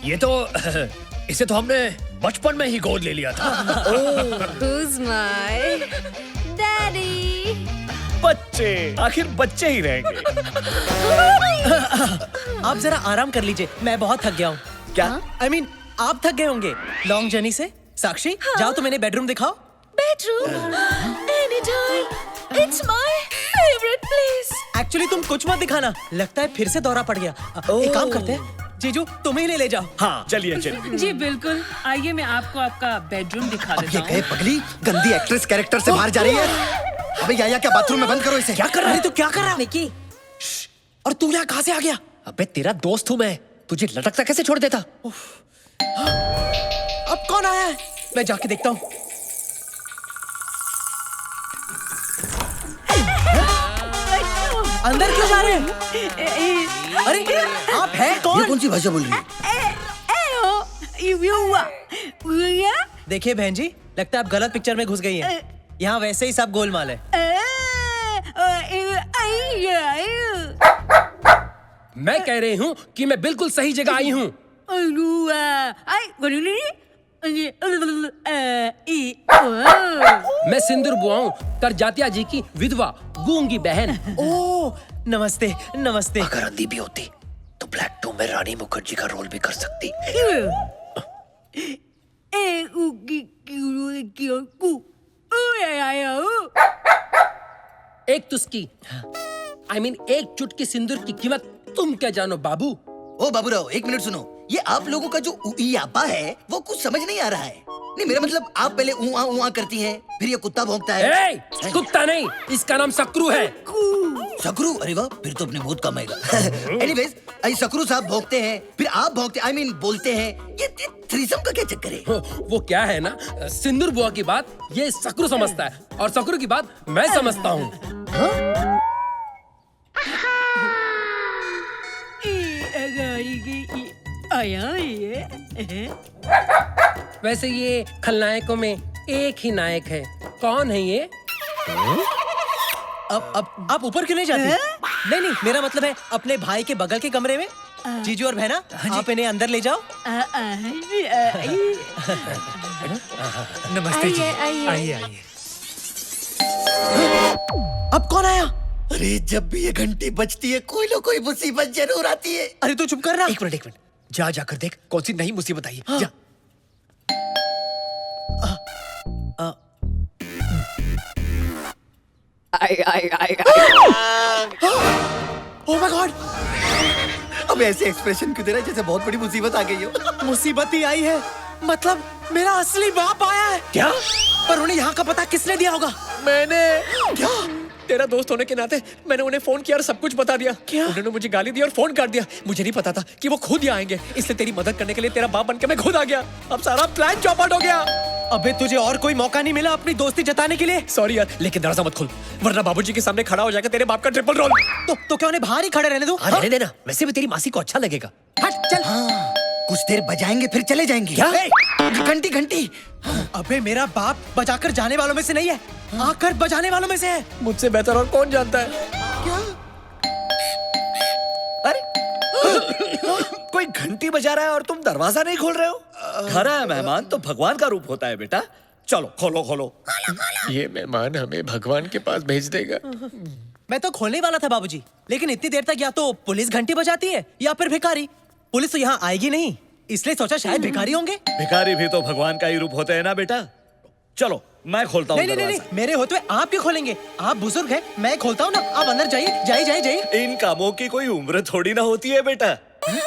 ये तो इसे तो हमने बचपन में ही गोद ले लिया था। Who's my daddy? बच्चे, आखिर बच्चे ही रहेंगे। आप जरा आराम कर लीजिए, मैं बहुत थक गया हूँ। क्या? I mean, आप थक गए होंगे लॉन्ग जर्नी से। साक्षी, जाओ तो मैंने बेडरूम दिखाओ। Bedroom? Anytime. It's my favorite place. Actually तुम कुछ मत दिखाना, लगता है फिर से दौरा पड़ गया। एक काम करते हैं, जीजू तुम ही ले जाओ। हाँ, चलिए चलिए। जी बिल्कुल, आइए मैं आपको आपका बेडरूम दिखा देता हूँ। ये पगली गंदी एक्ट्रेस कैरेक्टर से बाहर जा रही है। अबे या क्या बाथरूम में बंद करो इसे। क्या कर रहा है तू? क्या कर रहा है निकी? और तू यहाँ कहाँ से आ गया? अबे तेरा दोस्त हूँ मैं, तुझे लटकता कैसे छोड़ देता? अब कौन आया है? मैं जाके देखता हूँ। अंदर क्यों जा रहे हैं? अरे आप हैं कौन? ये कौन सी भाषा बोल रही है? देखिए बहन जी, लगता है आप गलत पिक्चर में घुस गई हैं। यहाँ वैसे ही सब गोलमाल है। मैं कह रही हूँ कि मैं बिल्कुल सही जगह आई हूँ। मैं सिंदूर बुआ हूँ, करजातिया जी की विधवा गूंगी बहन। ओह नमस्ते नमस्ते। अगर अंधी भी होती तो ब्लैक 2 में रानी मुखर्जी का रोल भी कर सकती। एक तुस्की, I mean, एक चुटकी सिंदूर की कीमत तुम क्या जानो बाबू? ओ बाबूराव, एक मिनट सुनो। ये आप लोगों का जो उइयापा है वो कुछ समझ नहीं आ रहा है। नहीं, मेरा मतलब आप पहले उआ करती हैं, फिर ये कुत्ता भौंकता है। कुत्ता नहीं, इसका नाम सकरू है। सकरू? अरे वाह, फिर तो अपने बहुत कम आएगा। एनीवेज, सकरू साहब भौंकते हैं, फिर आप भौंकते, I mean, बोलते हैं। ये थ्रीसम का क्या चक्कर है? वो क्या है ना, सिंदूर बुआ की बात ये सकरू समझता है और सकरू की बात मैं समझता हूँ। वैसे ये खलनायकों में एक ही नायक है। कौन है ये? अब आप ऊपर क्यों नहीं जाती? नहीं नहीं, मेरा मतलब है अपने भाई के बगल के कमरे में। जीजू और बहना, आप इन्हें अंदर ले जाओ। नमस्ते जी। आइए आइए। अब कौन आया? अरे जब भी ये घंटी बजती है कोई ना कोई मुसीबत जरूर आती है। अरे तू चुप कर रहा। एक मिनट, जाकर देख कौन सी नई मुसीबत आई है। जा। ओह माय गॉड! अब ऐसे एक्सप्रेशन क्यों दे रहा है जैसे बहुत बड़ी मुसीबत आ गई हो? मुसीबत ही आई है, मतलब मेरा असली बाप आया है। क्या? पर उन्हें यहाँ का पता किसने दिया होगा? मैंने। क्या? तेरा दोस्त होने के नाते मैंने उन्हें फोन किया और सब कुछ बता दिया। क्या? उन्होंने मुझे गाली दी और फोन काट दिया। मुझे नहीं पता था कि वो खुद यहाँ आएंगे, इसलिए तेरी मदद करने के लिए तेरा बाप बनके मैं खुद आ गया। अब सारा प्लान चौपट हो गया। अबे तुझे और कोई मौका नहीं मिला अपनी दोस्ती जताने के लिए? सॉरी यार, लेकिन दरवाजा मत खोल वरना बाबूजी के सामने खड़ा हो जाएगा तेरे बाप का ट्रिपल रोल। तो क्या उन्हें बाहर ही खड़े रहने दो? रहने देना, वैसे भी तेरी मासी को अच्छा लगेगा। हट चल। कुछ देर बजाएंगे फिर चले जाएंगे। क्या? घंटी घंटी। अबे मेरा बाप बजाकर जाने वालों में से नहीं है, आकर बजाने वालों में से है। मुझसे बेहतर और कौन जानता है? क्या? अरे कोई घंटी बजा रहा है और तुम दरवाजा नहीं खोल रहे हो? घर आया मेहमान तो भगवान का रूप होता है बेटा। चलो खोलो खोलो। ये मेहमान हमें भगवान के पास भेज देगा। मैं तो खोलने वाला था बाबूजी, लेकिन इतनी देर तक या तो पुलिस घंटी बजाती है या फिर भिखारी। पुलिस तो यहाँ आएगी नहीं, इसलिए सोचा शायद भिखारी होंगे। भिखारी भी तो भगवान का ही रूप होते हैं ना बेटा। चलो मैं खोलता हूँ। नहीं, मेरे होते हुए आप क्यों खोलेंगे? आप बुजुर्ग हैं, मैं खोलता हूँ ना। आप अंदर जाइए जाइए। इन कामों की कोई उम्र थोड़ी ना होती है बेटा,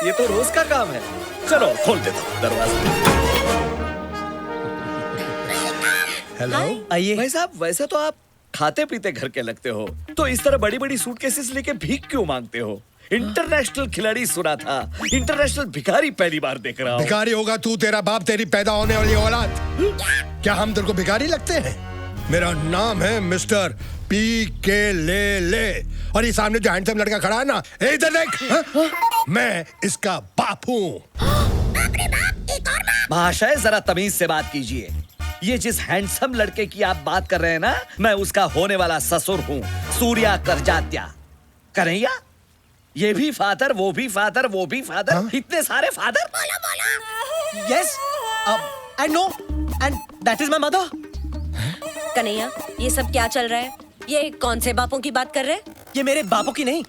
ये तो रोज का काम है। चलो खोल देता हूँ दरवाजा। हेलो, आइए। भाई साहब, वैसे तो आप खाते पीते घर के लगते हो, तो इस तरह बड़ी बड़ी सूटकेसेस लेके भीख क्यों मांगते हो? इंटरनेशनल खिलाड़ी सुना था, इंटरनेशल भिखारी पहली बार देख रहा हूँ। भिखारी होगा तू, तेरा बाप, तेरी पैदा होने वाली औलाद। क्या हम तेरे को भिखारी लगते हैं? मेरा नाम है मिस्टर PK ले और ये सामने जो हैंडसम लड़का खड़ा है ना, इधर देख। मैं इसका बाप हूँ। महाशय जरा तमीज से बात कीजिए। ये जिस हैंडसम लड़के की आप बात कर रहे हैं ना, मैं उसका होने वाला ससुर हूँ, सूर्या करजात्या। कन्हैया, ये भी फादर, वो भी फादर, वो भी फादर, इतने सारे father. Yes, and no, and that is my mother. Kanhaiya, ये सब क्या चल रहा है? ये कौन से बापों की बात कर रहे हैं? ये मेरे बापों की नहीं,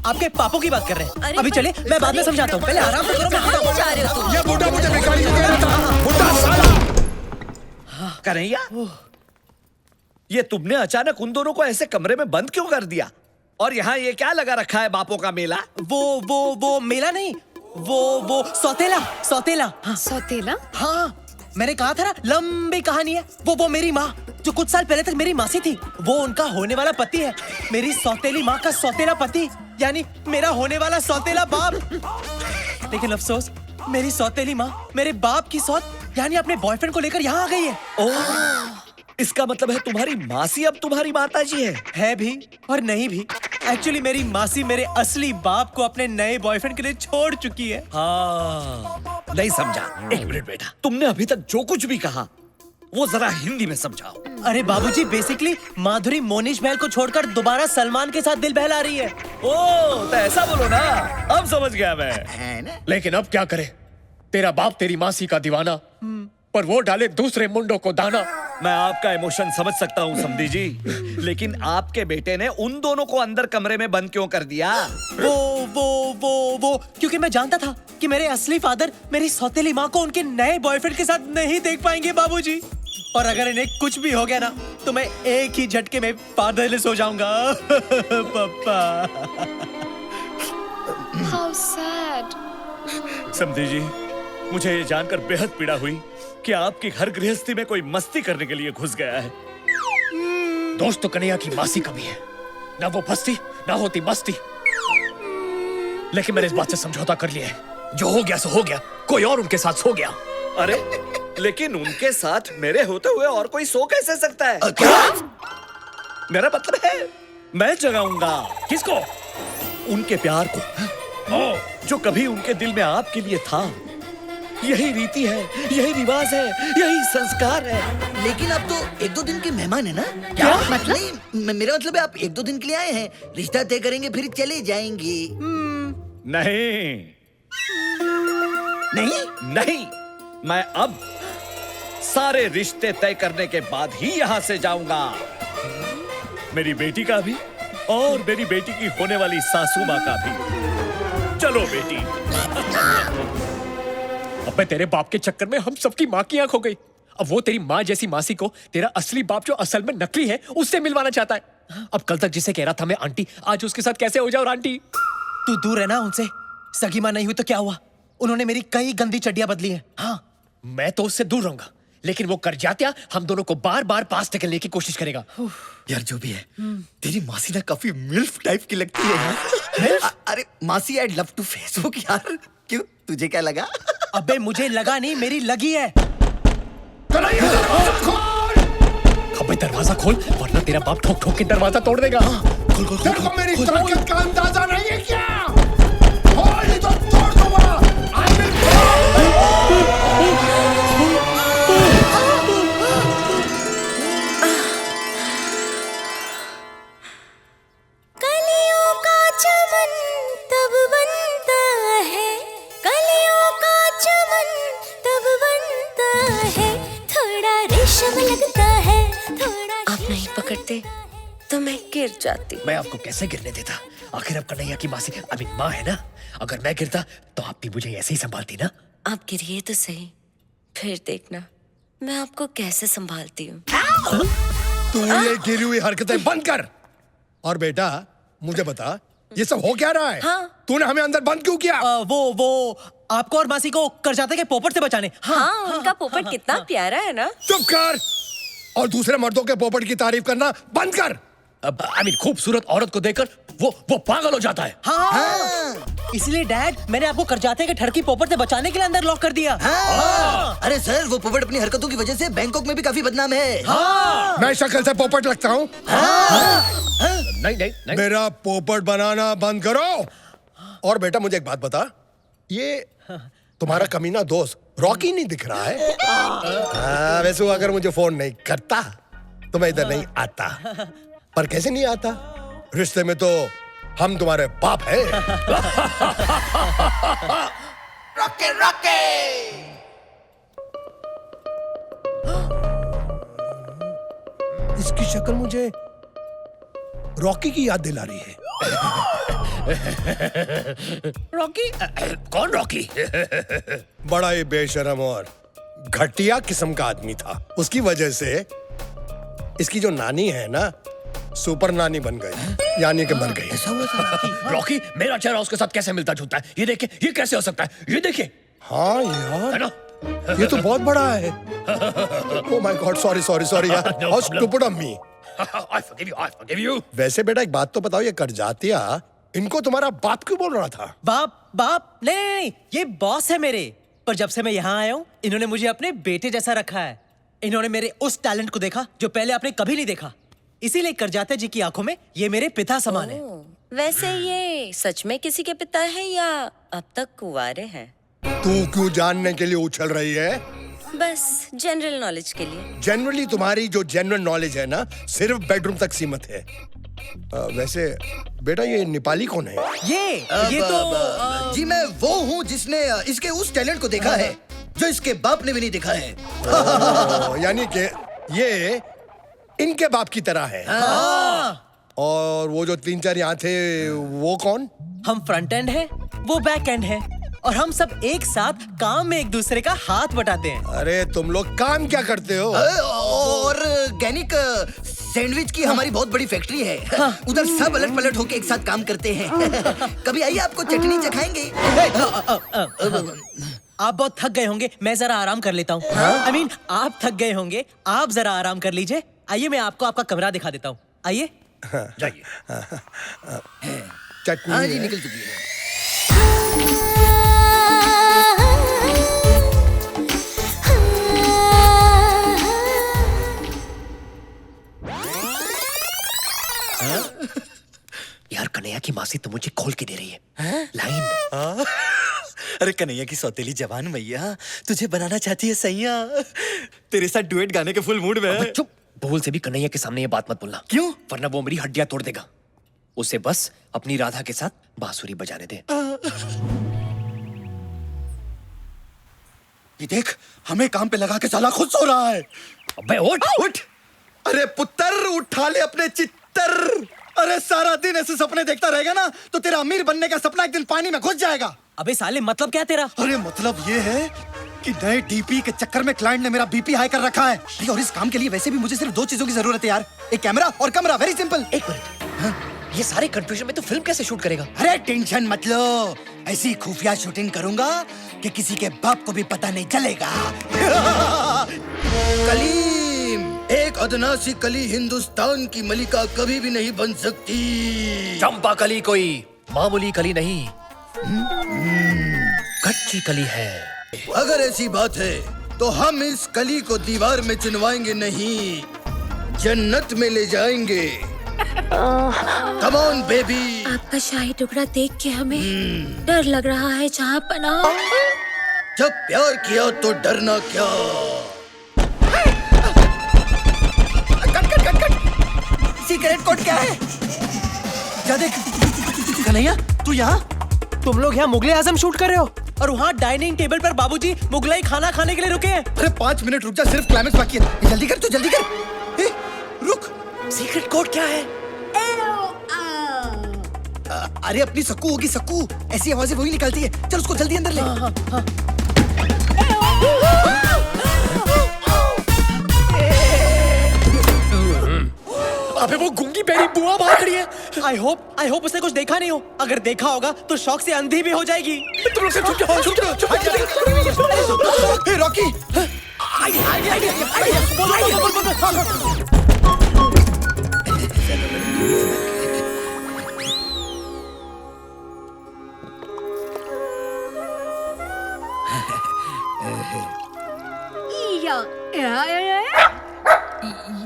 आपके पापों की बात कर रहे हैं। अरे अभी पर- चले, मैं बाद में समझाता हूँ, पहले आराम से करो। मैं आता हूँ। जा रहे हो तुम? ये बूढ़ा मुझे भिखारी क्यों कह रहा था? बूढ़ा साला! कन्हैया, ये तुमने अचानक उन दोनों को ऐसे कमरे में बंद क्यों कर दिया? और यहाँ ये क्या लगा रखा है, बापों का मेला? वो मेला नहीं, वो सौतेला। हाँ। सौतेला? हाँ, मैंने कहा था ना, लंबी कहानी है। वो मेरी माँ जो कुछ साल पहले तक मेरी मासी थी, वो उनका होने वाला पति है। मेरी सौतेली माँ का सौतेला पति, यानी मेरा होने वाला सौतेला बाप। लेकिन अफसोस, मेरी सौतेली माँ मेरे बाप की सौत यानी अपने बॉयफ्रेंड को लेकर यहाँ आ गई है। ओह, इसका मतलब है तुम्हारी मासी अब तुम्हारी माताजी है भी और नहीं भी। एक्चुअली मेरी मासी मेरे असली बाप को अपने नए बॉयफ्रेंड के लिए छोड़ चुकी है। हाँ, नहीं समझा। एक मिनट बेटा, तुमने अभी तक जो कुछ भी कहा वो जरा हिंदी में समझाओ। अरे बाबूजी, बेसिकली माधुरी मोनिश महल को छोड़कर दोबारा सलमान के साथ दिल बहला रही है। ओह, तो ऐसा बोलो ना, अब समझ गया मैं। लेकिन अब क्या करे, तेरा बाप तेरी मासी का दीवाना, पर वो डाले दूसरे मुंडों को दाना। मैं आपका इमोशन समझ सकता हूँ समधी जी, लेकिन आपके बेटे ने उन दोनों को अंदर कमरे में बंद क्यों कर दिया? वो क्योंकि मैं जानता था कि मेरे असली फादर मेरी सौतेली माँ को उनके नए बॉयफ्रेंड के साथ नहीं देख पाएंगे बाबूजी। और अगर इन्हें कुछ भी हो गया ना, तो मैं एक ही झटके में फादरलेस हो जाऊंगा। पापा। How sad. समधी जी, मुझे ये जानकर बेहद पीड़ा हुई कि आपकी घर गृहस्थी में कोई मस्ती करने के लिए घुस गया है। दोस्त तो कन्हैया की मासी का भी है, ना वो फंसती ना होती मस्ती। लेकिन मैंने इस बात से समझौता कर लिया है, जो हो गया सो हो गया, कोई और उनके साथ सो गया। अरे, लेकिन उनके साथ मेरे होते हुए और कोई सो कैसे सकता है? क्या? मेरा मतलब है, मैं जगाऊंगा। किसको? उनके प्यार को, जो कभी उनके दिल में आपके लिए था। यही रीति है, यही रिवाज है, यही संस्कार है। लेकिन आप तो 1-2 दिन के मेहमान है ना? क्या? मतलब? नहीं, मेरा मतलब है आप 1-2 दिन के लिए आए हैं, रिश्ता तय करेंगे फिर चले जाएंगे। नहीं नहीं, मैं अब सारे रिश्ते तय करने के बाद ही यहाँ से जाऊंगा। मेरी बेटी का भी और मेरी बेटी की होने वाली सासू माँ का भी। चलो बेटी। अबे, तेरे बाप के चक्कर में हम सबकी माँ की आंख हो गई। अब वो तेरी माँ जैसी मासी को तेरा असली बाप जो असल में नकली है, उससे मिलवाना चाहता है। अब कल तक जिसे कह रहा था मैं आंटी, आज उसके साथ कैसे हो जाऊं आंटी? तू दूर है ना उनसे। सगी माँ नहीं हुई तो क्या हुआ, उन्होंने मेरी कई गंदी चड्डियां बदली हैं। हाँ, मैं तो उससे दूर रहूंगा, लेकिन वो करजात्या हम दोनों को बार बार पास ढकेलने की कोशिश करेगा। यार जो भी है, तेरी मासी ना काफी मिल्फ टाइप की लगती है यार। अरे मासी, आई लव टू फेसबुक यार। क्यों, तुझे क्या लगा? अबे मुझे लगा नहीं, मेरी लगी है। अबे दरवाजा खोल, वरना तेरा बाप ठोक ठोक के दरवाजा तोड़ देगा। तेरे को मेरी ताकत का अंदाजा नहीं है क्या? खोल नहीं तो तोड़ दूंगा। I will कलियों का चमन तब बनता है, कलियों का चमन तब बनता है, थोड़ा रेशम लगता है, थोड़ा। आप नहीं पकड़ते तो मैं गिर जाती। मैं आपको कैसे गिरने देता? आखिर अब कन्हैया की मासी माँ है ना। अगर मैं गिरता तो आप भी मुझे ऐसे ही संभालती ना। आप गिरिए तो सही, फिर देखना मैं आपको कैसे संभालती हूँ। तू ये गिरी हुई हरकतें बंद कर। और बेटा, मुझे बता, ये सब हो क्या रहा है? हाँ। तूने हमें अंदर बंद क्यों किया? वो आपको और मासी को करजाते के पोपट से बचाने। हाँ, उनका पोपट कितना प्यारा है ना। चुप कर और दूसरे मर्दों के पोपट की तारीफ करना बंद कर। अब खूबसूरत औरत को देखकर वो पागल हो जाता है। हाँ। इसलिए डैड, मैंने आपको करजाते के ठरकी पोपट से बचाने के लिए अंदर लॉक कर दिया। हाँ। अरे सर, वो पोपट अपनी हरकतों की वजह से बैंकॉक में भी काफी बदनाम है। हाँ। मैं शक्ल से पोपट लगता हूँ? नहीं। मेरा पोपट बनाना बंद करो। और बेटा मुझे एक बात बता, ये तुम्हारा कमीना दोस्त रॉकी नहीं दिख रहा है? वैसे वो अगर मुझे फोन नहीं करता तो मैं इधर नहीं आता। पर कैसे नहीं आता? रिश्ते में तो हम तुम्हारे बाप हैं। Rocky Rocky. इसकी शक्ल मुझे रॉकी की याद दिला रही है। रॉकी? कौन रॉकी? बड़ा ही बेशरम और घटिया किस्म का आदमी था। उसकी वजह से इसकी जो नानी है ना, सुपर नानी बन गई, यानी कि मर गई। ऐसा हुआ था? रॉकी, मेरा चेहरा उसके साथ कैसे मिलता जुलता है? ये देखिए, ये कैसे हो सकता है? ये देखिए। हाँ यार, है ना? ये तो बहुत बड़ा है। Oh my god, sorry sorry sorry यार, how stupid of me. I forgive you. वैसे बेटा एक बात तो बताओ, ये करजातिया इनको तुम्हारा बाप क्यों बोल रहा था? बाप नहीं, ये बॉस है मेरे। पर जब से मैं यहाँ आया हूँ, इन्होंने मुझे अपने बेटे जैसा रखा है। इन्होंने मेरे उस टैलेंट को देखा जो पहले आपने कभी नहीं देखा। इसीलिए करजाते जी की आंखों में ये मेरे पिता समान है। वैसे ये सच में किसी के पिता है या अब तक कुंवारे हैं? तू क्यों जानने के लिए उछल रही है? बस जनरल नॉलेज के लिए। जनरली तुम्हारी जो जनरल नॉलेज है ना, सिर्फ बेडरूम तक सीमित है। वैसे बेटा ये नेपाली कौन है? ये तो जी मैं वो हूँ जिसने इसके उस टैलेंट को देखा है जो इसके बाप ने भी नहीं देखा है। यानी कि ये इनके बाप की तरह है। और वो जो 3-4 यहाँ थे वो कौन? हम फ्रंट एंड है, वो बैक एंड है, और हम सब एक साथ काम में एक दूसरे का हाथ बटाते हैं। अरे तुम लोग काम क्या करते हो? ऑर्गेनिक सैंडविच की हमारी बहुत बड़ी फैक्ट्री है। उधर सब अलट पलट होके एक साथ काम करते हैं। कभी आइए, आपको चटनी चखाएंगे। आप बहुत थक गए होंगे, मैं जरा आराम कर लेता हूँ। I mean, आप थक गए होंगे, आप जरा आराम कर लीजिए। आइए मैं आपको आपका कमरा दिखा देता हूँ। आइए जाइए। चटनी हाँ जी, है। निकल चुकी है। यार कन्हैया की मासी तो मुझे खोल के दे रही है लाइन। अरे कन्हैया की सौतेली जवान मैया तुझे बनाना चाहती है सैया। तेरे साथ डुएट गाने के फुल मूड में है। चुप, भूल से भी कन्हैया के सामने ये बात मत बोलना। क्यों? वरना वो मेरी हड्डियां तोड़ देगा। उसे बस अपनी राधा के साथ बांसुरी बजाने दे। ये देख, हमें काम पे लगा के साला खुद सो रहा है। अबे उठ उठ। अरे पुत्र, उठा ले अपने चित्तर। अरे सारा दिन ऐसे सपने देखता रहेगा ना तो तेरा अमीर बनने का सपना एक दिन पानी में घुस जाएगा। अबे साले, मतलब क्या तेरा? अरे मतलब ये है कि नए डीपी के चक्कर में क्लाइंट ने मेरा बीपी हाई कर रखा है। अरे और इस काम के लिए वैसे भी मुझे सिर्फ 2 चीजों की जरूरत है यार, एक कैमरा और कमरा। Very simple. एक मिनट, ये सारे कंफ्यूजन में तो फिल्म कैसे शूट करेगा? अरे टेंशन मत लो, ऐसी खुफिया शूटिंग करूंगा कि किसी के बाप को भी पता नहीं चलेगा। कलीम, एक अदना सी कली हिंदुस्तान की मलिका कभी भी नहीं बन सकती। चंपा कली कोई मामूली कली नहीं, कच्ची कली है। अगर ऐसी बात है तो हम इस कली को दीवार में चुनवाएंगे नहीं, जन्नत में ले जाएंगे। कम ऑन बेबी। आपका शाही टुकड़ा देख के हमें डर लग रहा है जहाँ पना। जब प्यार किया तो डरना क्या। सीक्रेट कोड क्या है? क्या देख कन्हैया, तू यहाँ? तुम लोग यहाँ मुगले आजम शूट कर रहे हो और वहाँ डाइनिंग टेबल पर बाबूजी मुगलाई खाना खाने के लिए रुके हैं। अरे 5 मिनट रुक जा, सिर्फ क्लाइमेक्स बाकी है। जल्दी कर, तू जल्दी कर। ए, रुक। सीक्रेट कोड क्या है? अरे अपनी सक्कू होगी, सक्कू ऐसी आवाजें वही निकालती है। चल उसको जल्दी अंदर ले। अबे वो गूंगी बेरी बुआ बाहर खड़ी है। आई होप उसने कुछ देखा नहीं हो। अगर देखा होगा तो शौक से अंधी भी हो जाएगी। तुम लोग से चुप जाओ, चुप जाओ। हे रॉकी,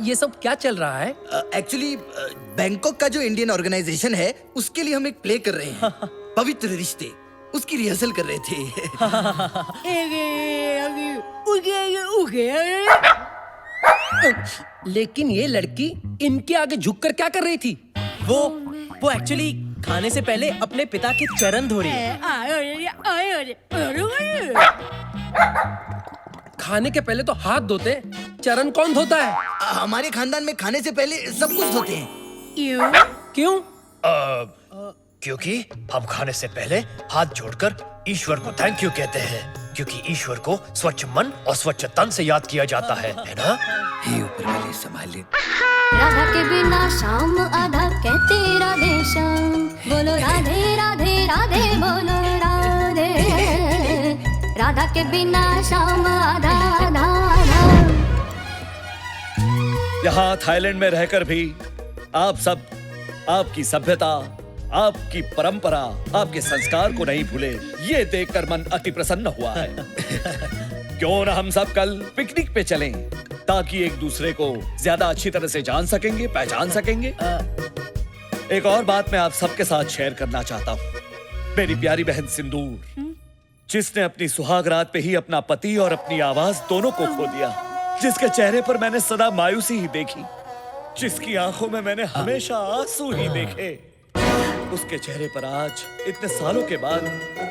ये सब क्या चल रहा है? एक्चुअली बैंकॉक का जो इंडियन ऑर्गेनाइजेशन है उसके लिए हम एक प्ले कर रहे हैं। पवित्र रिश्ते। उसकी रिहर्सल कर रहे थे। लेकिन ये लड़की इनके आगे झुककर क्या कर रही थी? वो एक्चुअली खाने से पहले अपने पिता के चरण धो रही है। खाने के पहले तो हाथ धोते, चरण कौन धोता है? हमारे खानदान में खाने से पहले सब कुछ धोते हैं। क्यों? क्योंकि हम खाने से पहले हाथ जोड़कर ईश्वर को थैंक यू कहते हैं, क्योंकि ईश्वर को स्वच्छ मन और स्वच्छ तन से याद किया जाता है ना? हे ऊपर वाले संभाल ले। राधा के बिना शाम आधा कहते राधे श्याम, बोलो राधे राधे राधे बोलो राधे, राधा के बिना शाम आधा आधा आधा। यहाँ थाईलैंड में रहकर भी आप सब आपकी सभ्यता, आपकी परंपरा, आपके संस्कार को नहीं भूले, ये देखकर मन अति प्रसन्न हुआ है। क्यों न हम सब कल पिकनिक पे चलें, ताकि एक दूसरे को ज्यादा अच्छी तरह से जान सकेंगे, पहचान सकेंगे। एक और बात मैं आप सबके साथ शेयर करना चाहता हूँ। मेरी प्यारी बहन सिंदूर, जिसने अपनी सुहागरात पे ही अपना पति और अपनी आवाज दोनों को खो दिया, जिसके चेहरे पर मैंने सदा मायूसी ही देखी, जिसकी आंखों में मैंने हमेशा आंसू ही देखे, उसके चेहरे पर आज इतने सालों के बाद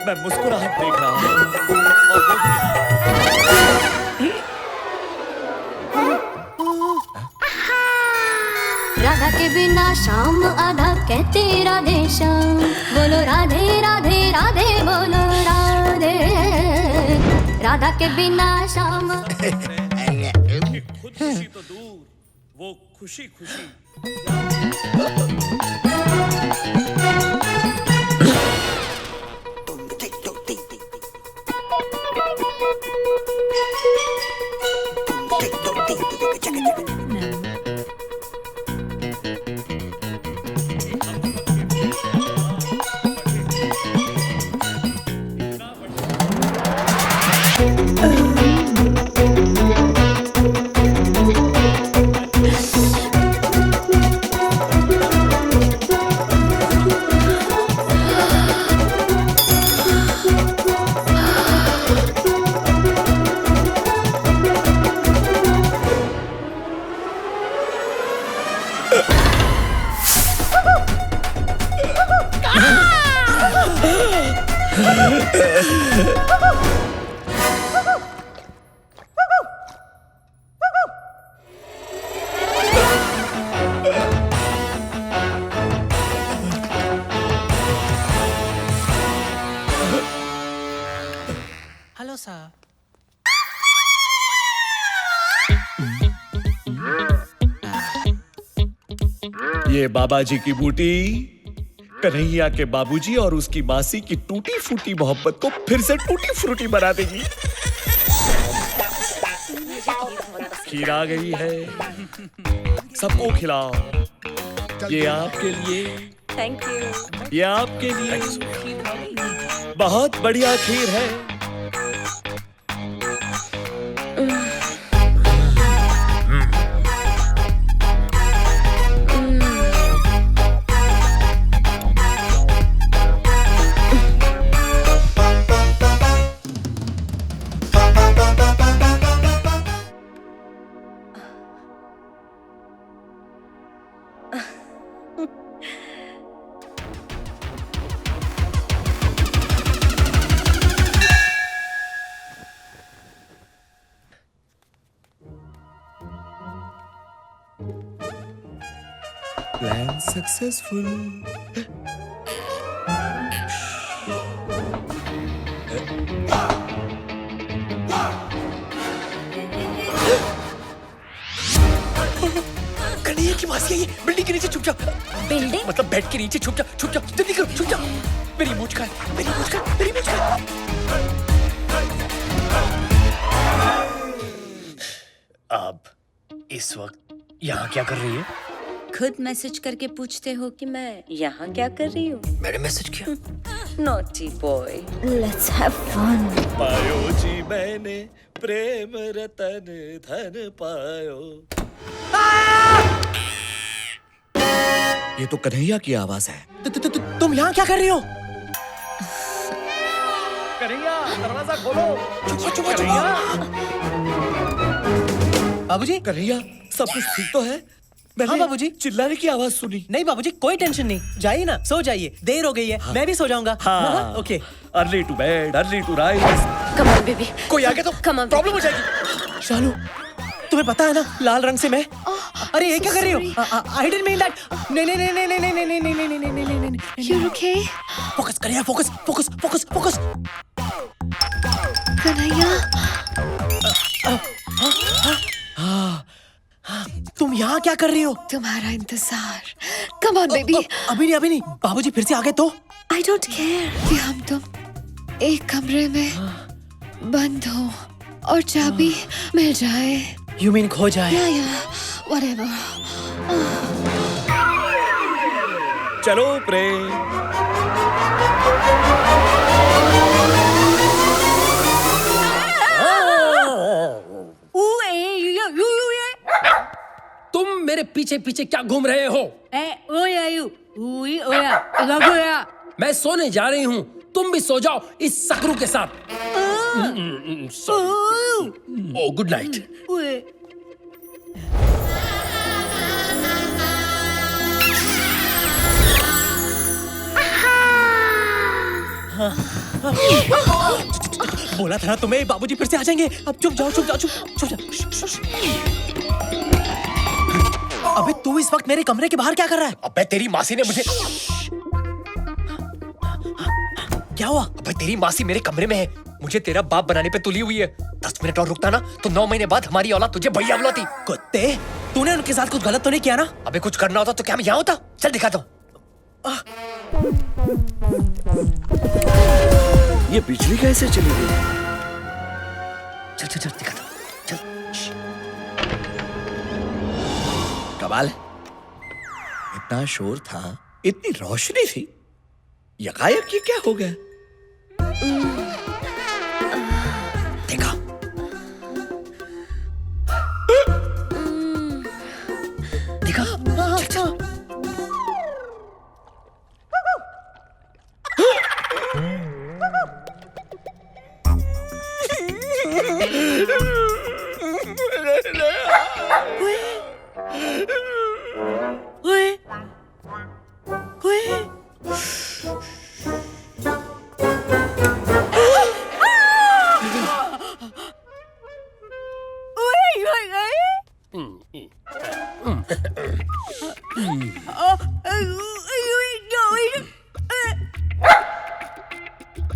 मैं मुस्कुराहट देख रहा हूँ। राधा के बिना शाम आधा कहते राधे श्याम, बोलो राधे राधे राधे बोलो राधे, राधा के बिना शाम। खुद खुशी तो दूर, वो खुशी खुशी हेलो सर। ये बाबा जी की बूटी कन्हैया के बाबूजी और उसकी मासी की टूटी फूटी मोहब्बत को फिर से टूटी फ्रूटी बना देगी। खीर आ गई है, सबको खिलाओ। ये आपके लिए, थैंक यू। ये आपके लिए बहुत बढ़िया खीर है। Plan successful. कन्हैया की मासी है ये, बिल्डिंग के नीचे छुप जा। बिल्डिंग? मतलब बेड के नीचे छुप जा, छुप जा, जल्दी करो, छुप जा। मेरी मूंछ का है, मेरी मूंछ का है, मेरी मूंछ का है। अब इस वक्त यहाँ क्या कर रही है? खुद मैसेज करके पूछते हो कि मैं यहाँ क्या कर रही हूँ? मैंने मैसेज किया। Naughty boy. Let's have fun. पायो जी मैंने प्रेम रतन धन पायो। ये तो कन्हैया की आवाज है। तुम यहाँ क्या कर रही हो? कन्हैया दरवाजा खोलो। चुप चुप बाबूजी। कन्हैया सब कुछ ठीक तो है? मैंने हाँ बाबूजी। चिल्लाने की आवाज सुनी। नहीं बाबूजी कोई टेंशन नहीं, जाइए ना, सो जाइए, देर हो गई है। मैं भी सो जाऊंगा। हाँ okay. Early to bed early to rise. Come on baby. कोई आगे तो प्रॉब्लम हो जाएगी। शालू तुम्हें पता है ना लाल रंग से मैं। अरे ये क्या कर रही हो? I didn't mean that. नहीं नहीं नहीं नहीं नहीं नहीं नहीं नहीं नहीं नहीं नहीं नहीं नहीं। You're okay? फोकस करिए, focus focus focus focus. Kanhaiya तुम यहाँ क्या कर रही हो? तुम्हारा इंतजार। Come on baby। अभी नहीं बाबूजी फिर से आ गए तो? I don't care कि हम तुम एक कमरे में बंद हो और चाबी मिल जाए। You mean खो जाए? Yeah, whatever। चलो प्रेम। तुम मेरे पीछे पीछे क्या घूम रहे हो? मैं सोने जा रही हूँ, तुम भी सो जाओ इस सकरू के साथ। ओ गुड नाइट। बोला था ना तुम्हें बाबूजी फिर से आ जाएंगे। अब चुप जाओ चुप जाओ चुप जाओ। अबे तू इस वक्त मेरे कमरे के बाहर क्या कर रहा है? अबे तेरी मासी ने मुझे। क्या हुआ? अबे तेरी मासी मेरे कमरे में है, मुझे तेरा बाप बनाने पे तुली हुई है। 10 मिनट और रुकता ना तो 9 महीने बाद हमारी औलाद तुझे भैया बुलाती। कुत्ते, तूने उनके साथ कुछ गलत तो नहीं किया ना? अबे कुछ करना होता तो क्या मैं यहाँ होता? चल दिखाता हूँ। ये बिजली कैसे चली गई? चल चल चल दिखाता हूँ, चल। कमाल है, इतना शोर था, इतनी रोशनी थी, यकायक ये क्या हो गया? देखा? देखा? चल, चल।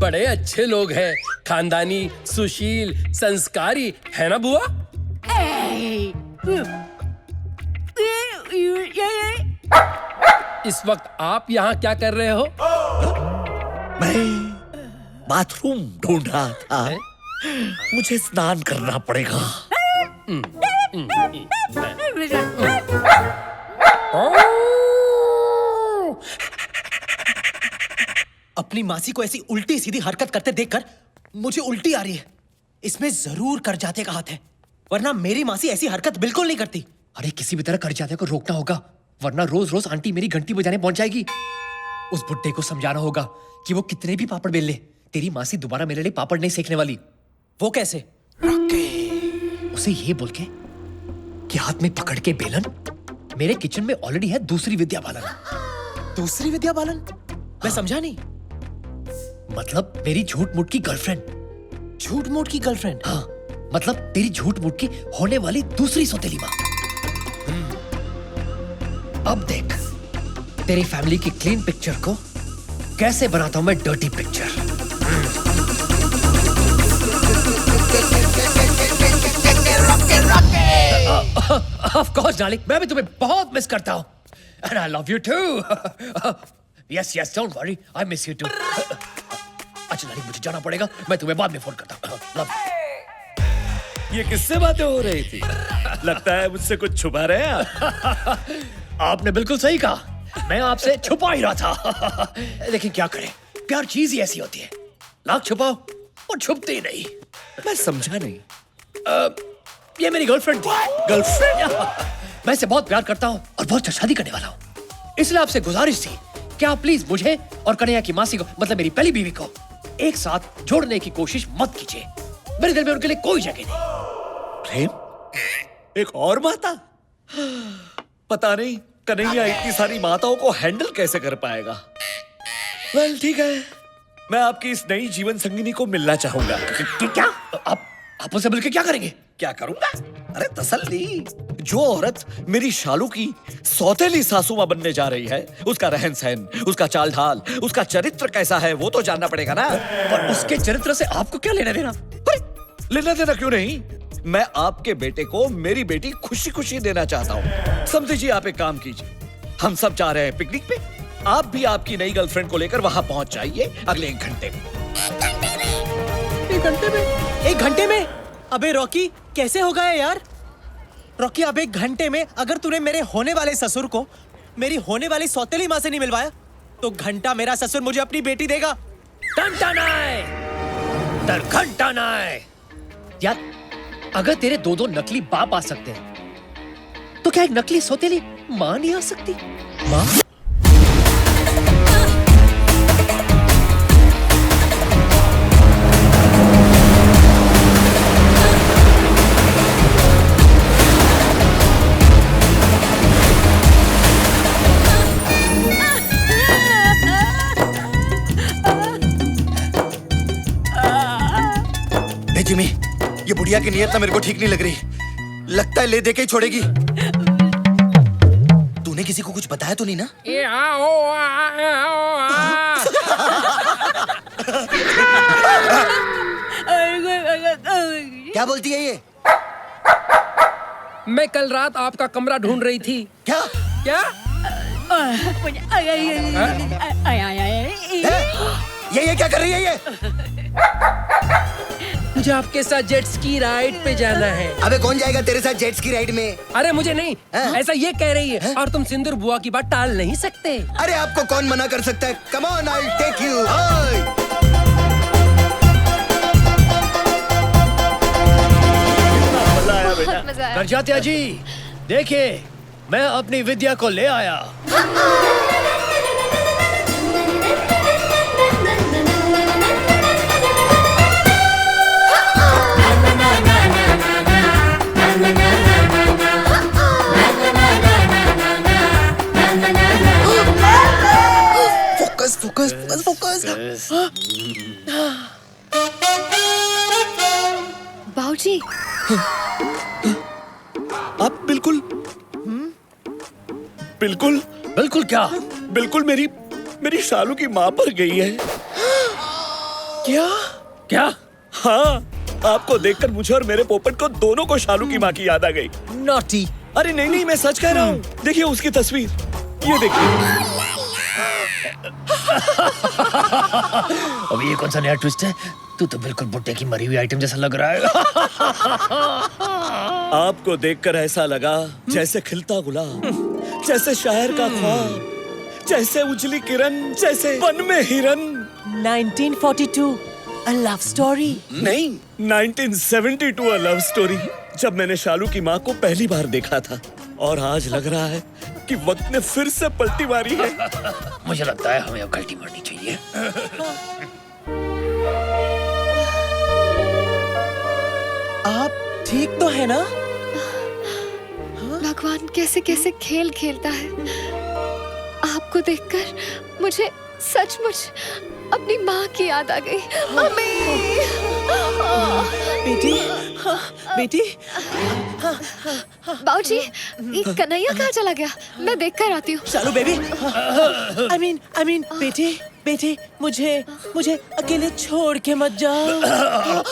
बड़े अच्छे लोग हैं, खानदानी, सुशील, संस्कारी, है ना बुआ? इस वक्त आप यहाँ क्या कर रहे हो? मैं बाथरूम ढूंढ रहा था, मुझे स्नान करना पड़ेगा। अपनी मासी को ऐसी उल्टी सीधी हरकत करते देखकर मुझे उल्टी आ रही है। इसमें जरूर करजाते का हाथ है, वरना मेरी मासी ऐसी हरकत बिल्कुल नहीं करती। अरे किसी भी तरह करजाते को रोकना होगा, वरना रोज रोज आंटी मेरी घंटी बजाने पहुंच जाएगी। उस बुड्ढे को समझाना होगा कि वो कितने भी पापड़ बेल ले, तेरी मासी दोबारा मेरे लिए पापड़ नहीं सेकने वाली। वो कैसे? उसे ये बोल के कि हाथ में पकड़ के बेलन, मेरे किचन में ऑलरेडी है दूसरी विद्या बालन। दूसरी विद्या बालन? मैं समझा नहीं। मतलब मेरी झूठ मूठ की गर्लफ्रेंड। झूठ मूठ की गर्लफ्रेंड? हाँ, मतलब तेरी झूठ मूठ की होने वाली दूसरी सौतेली माँ। अब देख तेरी फैमिली की क्लीन पिक्चर को कैसे बनाता हूं मैं dirty picture. Of course darling, मैं भी तुम्हें बहुत मिस करता हूं। And I love you too. Yes, yes, don't worry, I miss you too. अच्छा डार्लिंग, मुझे जाना पड़ेगा, मैं तुम्हें बाद में फोन करता हूँ। Love you. ये किससे बातें हो रही थी? लगता है मुझसे कुछ छुपा रहे हैं आप। आपने बिल्कुल सही कहा, मैं आपसे छुपा ही रहा था। लेकिन क्या करें, प्यार चीज ही ऐसी होती है, लाख छुपाओ और छुपती ही नहीं। मैं समझा नहीं। ये मेरी गर्लफ्रेंड थी। गर्लफ्रेंड? मैं इसे बहुत प्यार करता हूँ और बहुत शादी करने वाला हूँ, इसलिए आपसे गुजारिश थी कि आप प्लीज मुझे और कन्हैया की मासी को, मतलब मेरी पहली बीवी को एक साथ जोड़ने की कोशिश मत कीजिए। मेरे दिल में उनके लिए कोई जगह नहीं। प्रेम? एक और माता? पता नहीं कन्हैया इतनी सारी माताओं को हैंडल कैसे कर पाएगा। वेल ठीक है, मैं आपकी इस नई जीवन संगिनी को मिलना चाहूंगा। क्या? आप उनसे मिलकर क्या करेंगे? क्या करूंगा? अरे तसल्ली। जो औरत मेरी शालू की सौतेली सासू मां बनने जा रही है, उसका रहन सहन, उसका चाल ढाल, उसका चरित्र कैसा है वो तो जानना पड़ेगा ना। और उसके चरित्र से आपको क्या लेना देना? लेना देना क्यों नहीं? मैं आपके बेटे को मेरी बेटी खुशी खुशी देना चाहता हूँ। समझिए, आप एक काम कीजिए, हम सब जा रहे हैं पिकनिक पे, आप भी आपकी नई गर्लफ्रेंड को लेकर वहां पहुंच जाइए अगले 1 घंटे में। 1 घंटे में? 1 घंटे में? अबे रॉकी, कैसे होगा यार? रॉकी, अब 1 घंटे में अगर तूने मेरे होने वाले ससुर को मेरी होने वाली सौतेली माँ से नहीं मिलवाया तो घंटा मेरा ससुर मुझे अपनी बेटी देगा। घंटा नहीं, घंटा नहीं। यार, अगर तेरे 2 नकली बाप आ सकते हैं तो क्या एक नकली सौतेली माँ नहीं आ सकती? माँ? जिमी, ये बुढ़िया की नियत ना मेरे को ठीक नहीं लग रही। लगता है ले दे के ही छोड़ेगी। तूने किसी को कुछ बताया तो नहीं ना? क्या बोलती है ये? मैं कल रात आपका कमरा ढूंढ रही थी। क्या? क्या? ये क्या कर रही है ये? मुझे आपके साथ जेट स्की राइड पे जाना है। अबे कौन जाएगा तेरे साथ जेट स्की राइड में? अरे मुझे नहीं, ऐसा ये कह रही है। और तुम सिंदूर बुआ की बात टाल नहीं सकते। अरे आपको कौन मना कर सकता है? Come on, I will take you. गरजात्या जी, देखिए मैं अपनी विद्या को ले आया। Focus focus focus focus. बाऊजी, आप बिल्कुल बिल्कुल बिल्कुल क्या? बिल्कुल मेरी शालू की माँ पर गई है। क्या? क्या? हाँ, आपको देखकर मुझे और मेरे पोपट को दोनों को शालू की माँ की याद आ गई। नॉटी। अरे नहीं नहीं, मैं सच कह रहा हूँ। देखिए उसकी तस्वीर, ये देखिए। अब ये कौन सा नया ट्विस्ट है? तू तो बिल्कुल बुड्ढे की मरी हुई आइटम जैसा लग रहा है। आपको देखकर ऐसा लगा जैसे खिलता गुलाब, जैसे शायर का ख्वाब, जैसे उजली किरण, जैसे वन में हिरन। 1942 A love story? नहीं, 1972 A love story। जब मैंने शालू की माँ को पहली बार देखा था, और आज लग रहा है कि वक्त ने फिर से पलटी मारी है। मुझे लगता है हमें अब गलती मारनी चाहिए। आप ठीक तो है ना? भगवान कैसे कैसे खेल खेलता है। आपको देखकर मुझे सचमुच अपनी माँ की याद आ गई। मम्मी! बेटी, बेटी। बाऊजी, ये कन्हैया कहाँ चला गया? मैं देख कर आती हूँ। शालू बेबी। I mean, बेटी, मुझे अकेले छोड़ के मत जाओ।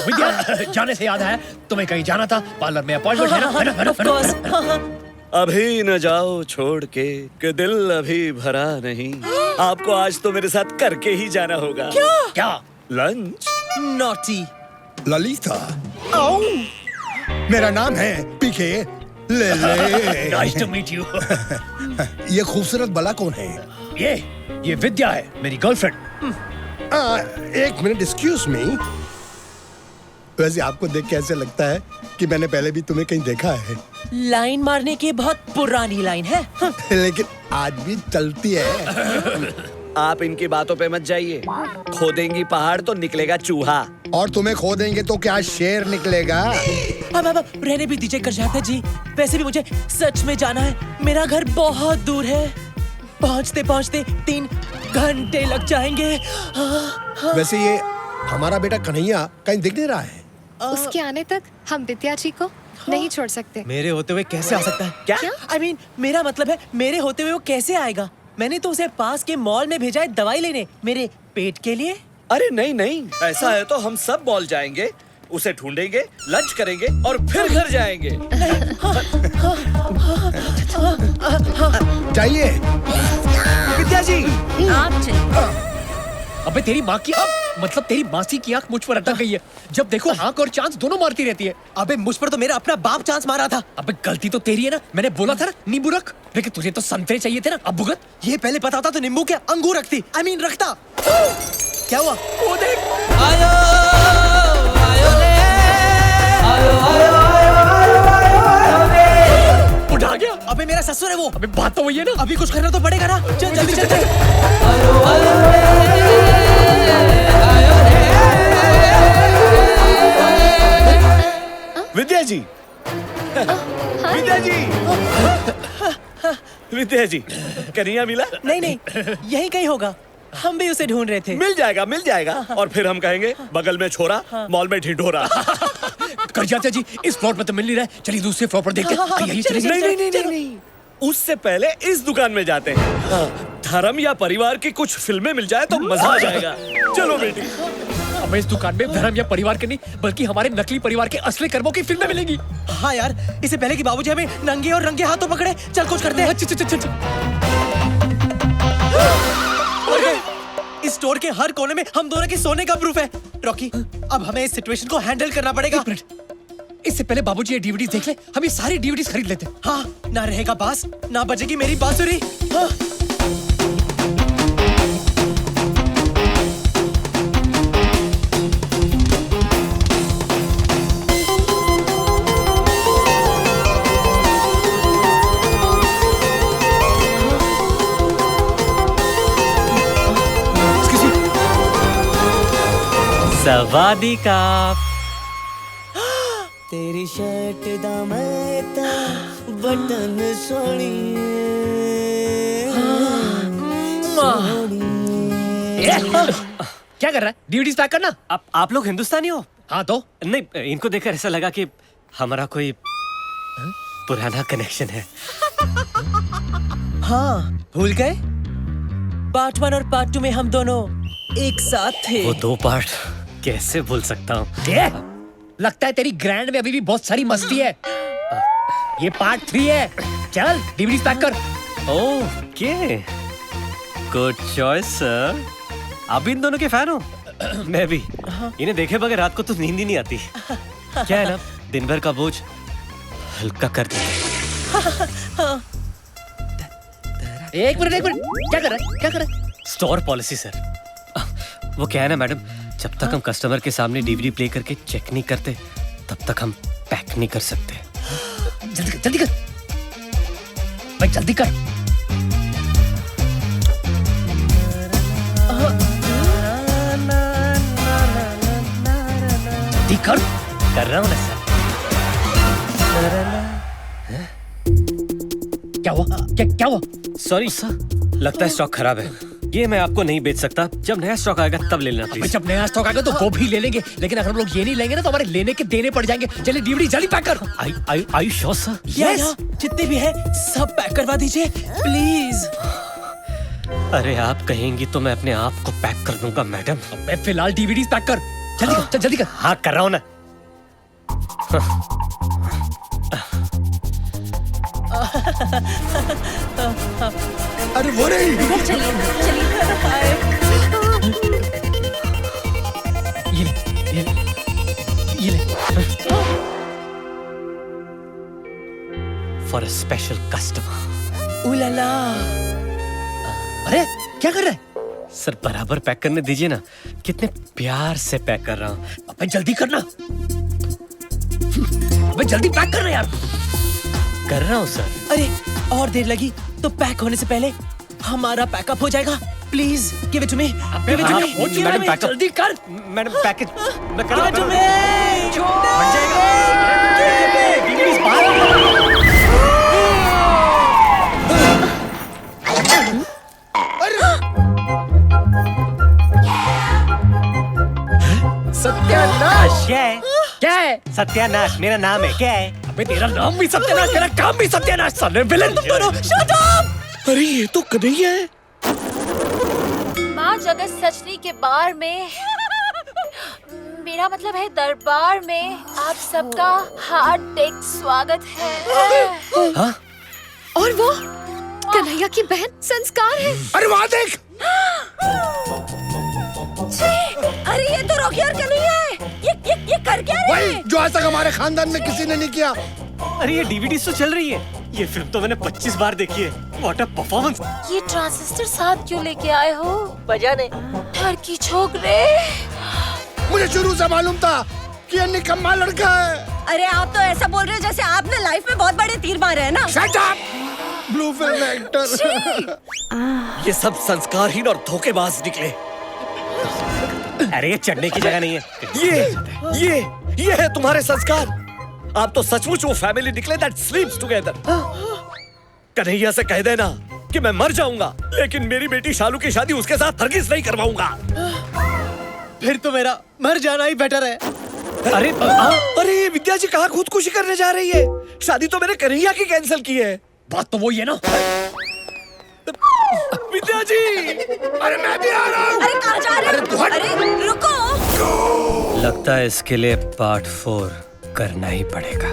विद्या, जाने से याद है, तुम्हें कहीं जाना था, पार्लर में अपॉइंटमेंट है ना? Of course। अभी न जाओ छोड़ के, कि दिल अभी भरा नहीं। आपको आज तो मेरे साथ करके ही जाना होगा। क्या? लंच। नॉटी। ललिता, मेरा नाम है पीके ले ले। Nice to meet you। ये खूबसूरत बला कौन है? ये विद्या है, मेरी गर्लफ्रेंड। 1 minute, excuse me. वैसे आपको देख के ऐसे लगता है कि मैंने पहले भी तुम्हें कहीं देखा है। लाइन मारने की बहुत पुरानी लाइन है। लेकिन आज भी चलती है। आप इनकी बातों पे मत जाइए। खोदेंगी पहाड़ तो निकलेगा चूहा। और तुम्हें खो देंगे तो क्या शेर निकलेगा? अब रहने भी दीजिए करजाता जी। वैसे भी मुझे सच में जाना है। मेरा घर बहुत दूर है। पहुंचते पहुंचते 3 घंटे लग जाएंगे। वैसे ये हमारा बेटा कन्हैया कहीं दिख नहीं रहा है। उसके आने तक हम विद्या जी को नहीं छोड़ सकते। मेरे होते हुए कैसे आ सकता है? क्या? I mean, मेरा मतलब है मेरे होते हुए वो कैसे आएगा? मैंने तो उसे पास के मॉल में भेजा है दवाई लेने, मेरे पेट के लिए। अरे नहीं नहीं, ऐसा है तो हम सब मॉल जाएंगे, उसे ढूंढेंगे, लंच करेंगे और फिर घर जाएंगे। चाहिए विद्या जी, आप चलिए। अबे तेरी माँ की मतलब तेरी मासी की आंख मुझ पर अटक गई है। जब देखो आंख और चांस दोनों मारती रहती है। अबे मुझ पर तो मेरा अपना बाप चांस मारा था। अबे गलती तो तेरी है ना। मैंने बोला था ना नींबू रख, लेकिन तुझे तो संतरे चाहिए थे ना। अब भुगत। ये पहले पता होता तो नींबू क्या अंगूर रखती। I mean, रखता। क्या हुआ? वो देख। आयो आयो ले उठा गया। अबे मेरा ससुर है वो। अबे बात तो वही है ना। अभी कुछ करना तो पड़ेगा ना। चल जल्दी चल चल। विद्या जी, विद्या जी, विद्या जी, कन्हैया मिला? नहीं नहीं, यही कहीं होगा। हम भी उसे ढूंढ रहे थे। मिल जाएगा मिल जाएगा। और फिर हम कहेंगे बगल में छोरा, मॉल में ढिंढोरा। कर जाते जी, इस फ्लोर पर तो मिल नहीं रहा है। चलिए दूसरे फ्लोर पर देखते हैं। यही चलेंगे। नहीं, उससे पहले इस दुकान में जाते हैं। धर्म या परिवार की कुछ फिल्में मिल जाए तो मजा आ जाएगा। चलो बेटी। हमें इस दुकान में धर्म या परिवार के नहीं, बल्कि हमारे नकली परिवार के असली कर्मों की फिल्में मिलेंगी। हाँ यार, इससे पहले कि बाबूजी हमें नंगे और रंगे हाथों पकड़े। चल कुछ करते हैं। चल। इस स्टोर के हर कोने में हम दोनों के सोने का प्रूफ है। रॉकी, अब हमें इस सिचुएशन को हैंडल करना पड़ेगा। इससे पहले बाबूजी ये डीवीडीज देख ले। हम ये सारी डीवीडीज खरीद लेते हैं। हाँ, ना रहेगा बास, ना बजेगी मेरी बांसुरी। हाँ। सवादी का तेरी शर्ट दा मैं ता बटन सोनी क्या कर रहा है? डीवीडीज पैक करना। आप लोग हिंदुस्तानी हो? हाँ तो नहीं, इनको देखकर ऐसा लगा कि हमारा कोई पुराना कनेक्शन है। हाँ, भूल गए? पार्ट 1 और पार्ट 2 में हम दोनों एक साथ थे। वो 2 पार्ट कैसे भूल सकता हूँ? लगता है तेरी ग्रैंड में अभी भी बहुत सारी मस्ती है। ये पार्ट 3 है। चल डीवीडीज पैक कर। Okay, good choice sir. आप भी इन दोनों के फैन हो? मैं भी। इन्हें देखे बगैर रात को तो नींद ही नहीं आती। क्या है ना, दिन भर का बोझ हल्का कर देते। एक मिनट क्या कर रहा है? Store policy sir. वो क्या है ना मैडम, जब तक हम कस्टमर के सामने डीवीडी प्ले करके चेक नहीं करते, तब तक हम पैक नहीं कर सकते। जल्दी कर भाई, जल्दी कर। कर रहा हूँ ना सर। क्या हुआ? क्या हुआ? सॉरी सर, लगता है स्टॉक खराब है। ये मैं आपको नहीं बेच सकता। जब नया स्टॉक आएगा तब ले लेना प्लीज। जब नया स्टॉक आएगा तो वो भी ले लेंगे, लेकिन अगर हम लोग ये नहीं लेंगे ना तो हमारे लेने के देने पड़ जाएंगे। चलिए डीवीडी जल्दी पैक कर। Are you sure sir? Yes. जितने भी है सब पैक करवा दीजिए प्लीज। अरे आप कहेंगी तो मैं अपने आप को पैक कर दूंगा मैडम। मैं फिलहाल डीवीडीज पैक कर। जल्दी कर। हाँ कर रहा हूँ ना। अरे वो नहीं। ये ले। For a special customer. उलाला। अरे क्या कर रहे हैं? सर बराबर पैक करने दीजिए ना, कितने प्यार से पैक कर रहा हूँ। अबे जल्दी करना। अबे जल्दी पैक करना यार। कर रहा हूँ सर। अरे और देर लगी तो पैक होने से पहले हमारा पैकअप हो जाएगा। Please give it to me, give it to me. Madam जल्दी कर। मैडम पैकेज मैं कर हाँ, देता हूँ। बन जाएगा। सत्यानाश। क्या है? क्या है? सत्यानाश मेरा नाम है। क्या है? अबे तेरा नाम भी सत्यानाश, तेरा काम भी सत्यानाश। साले विलेन। तुम दोनों शट अप। अरे ये तो कन्हैया है। माँ जगत सचनी के बार में, मेरा मतलब है दरबार में, आप सबका हार्दिक स्वागत है। हाँ? और वो कन्हैया की बहन संस्कार है। अरे वहाँ देख। अरे ये तो रॉकी और कन्हैया है। ये कर क्या रहे वही हैं? जो आज तक हमारे खानदान में किसी ने नहीं किया। अरे ये डीवीडी तो चल रही है। ये फिल्म तो मैंने 25 बार देखी है। What a performance. ये ट्रांजिस्टर साथ क्यों लेके आए हो? बजाने। डर की छोकरे। मुझे शुरू से मालूम था कि ये निकम्मा लड़का है। अरे आप तो ऐसा बोल रहे हो जैसे आपने लाइफ में बहुत बड़े तीर मारे हैं ना। Shut up. Blue film actor. ये सब संस्कारहीन और धोखेबाज निकले। अरे ये चढ़ने की जगह नहीं है। ये है तुम्हारे संस्कार। आप तो सचमुच वो फैमिली निकले that sleeps together। कन्हैया से कह देना कि मैं मर जाऊंगा, लेकिन मेरी बेटी शालू की शादी उसके साथ हरगिज नहीं करवाऊंगा। फिर तो मेरा मर जाना ही बेटर है। अरे विद्या जी कहाँ खुदकुशी करने जा रही है? शादी तो मैंने कन्हैया की कैंसिल की है। बात तो वही है ना। विद्या जी, अरे मैं भी आ रहा हूँ। अरे कहाँ जा रहे हो? अरे रुको। लगता है इसके लिए पार्ट 4 करना ही पड़ेगा।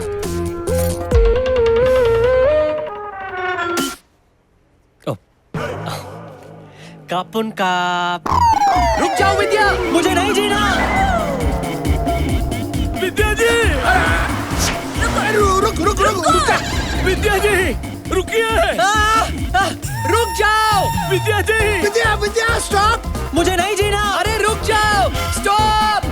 कापुन काप। रुक जाओ विद्या, मुझे नहीं जीना। विद्या जी। रुक। विद्या जी रुकिए। रुक जाओ विद्या जी। विद्या स्टॉप। मुझे नहीं जीना। अरे रुक जाओ, स्टॉप।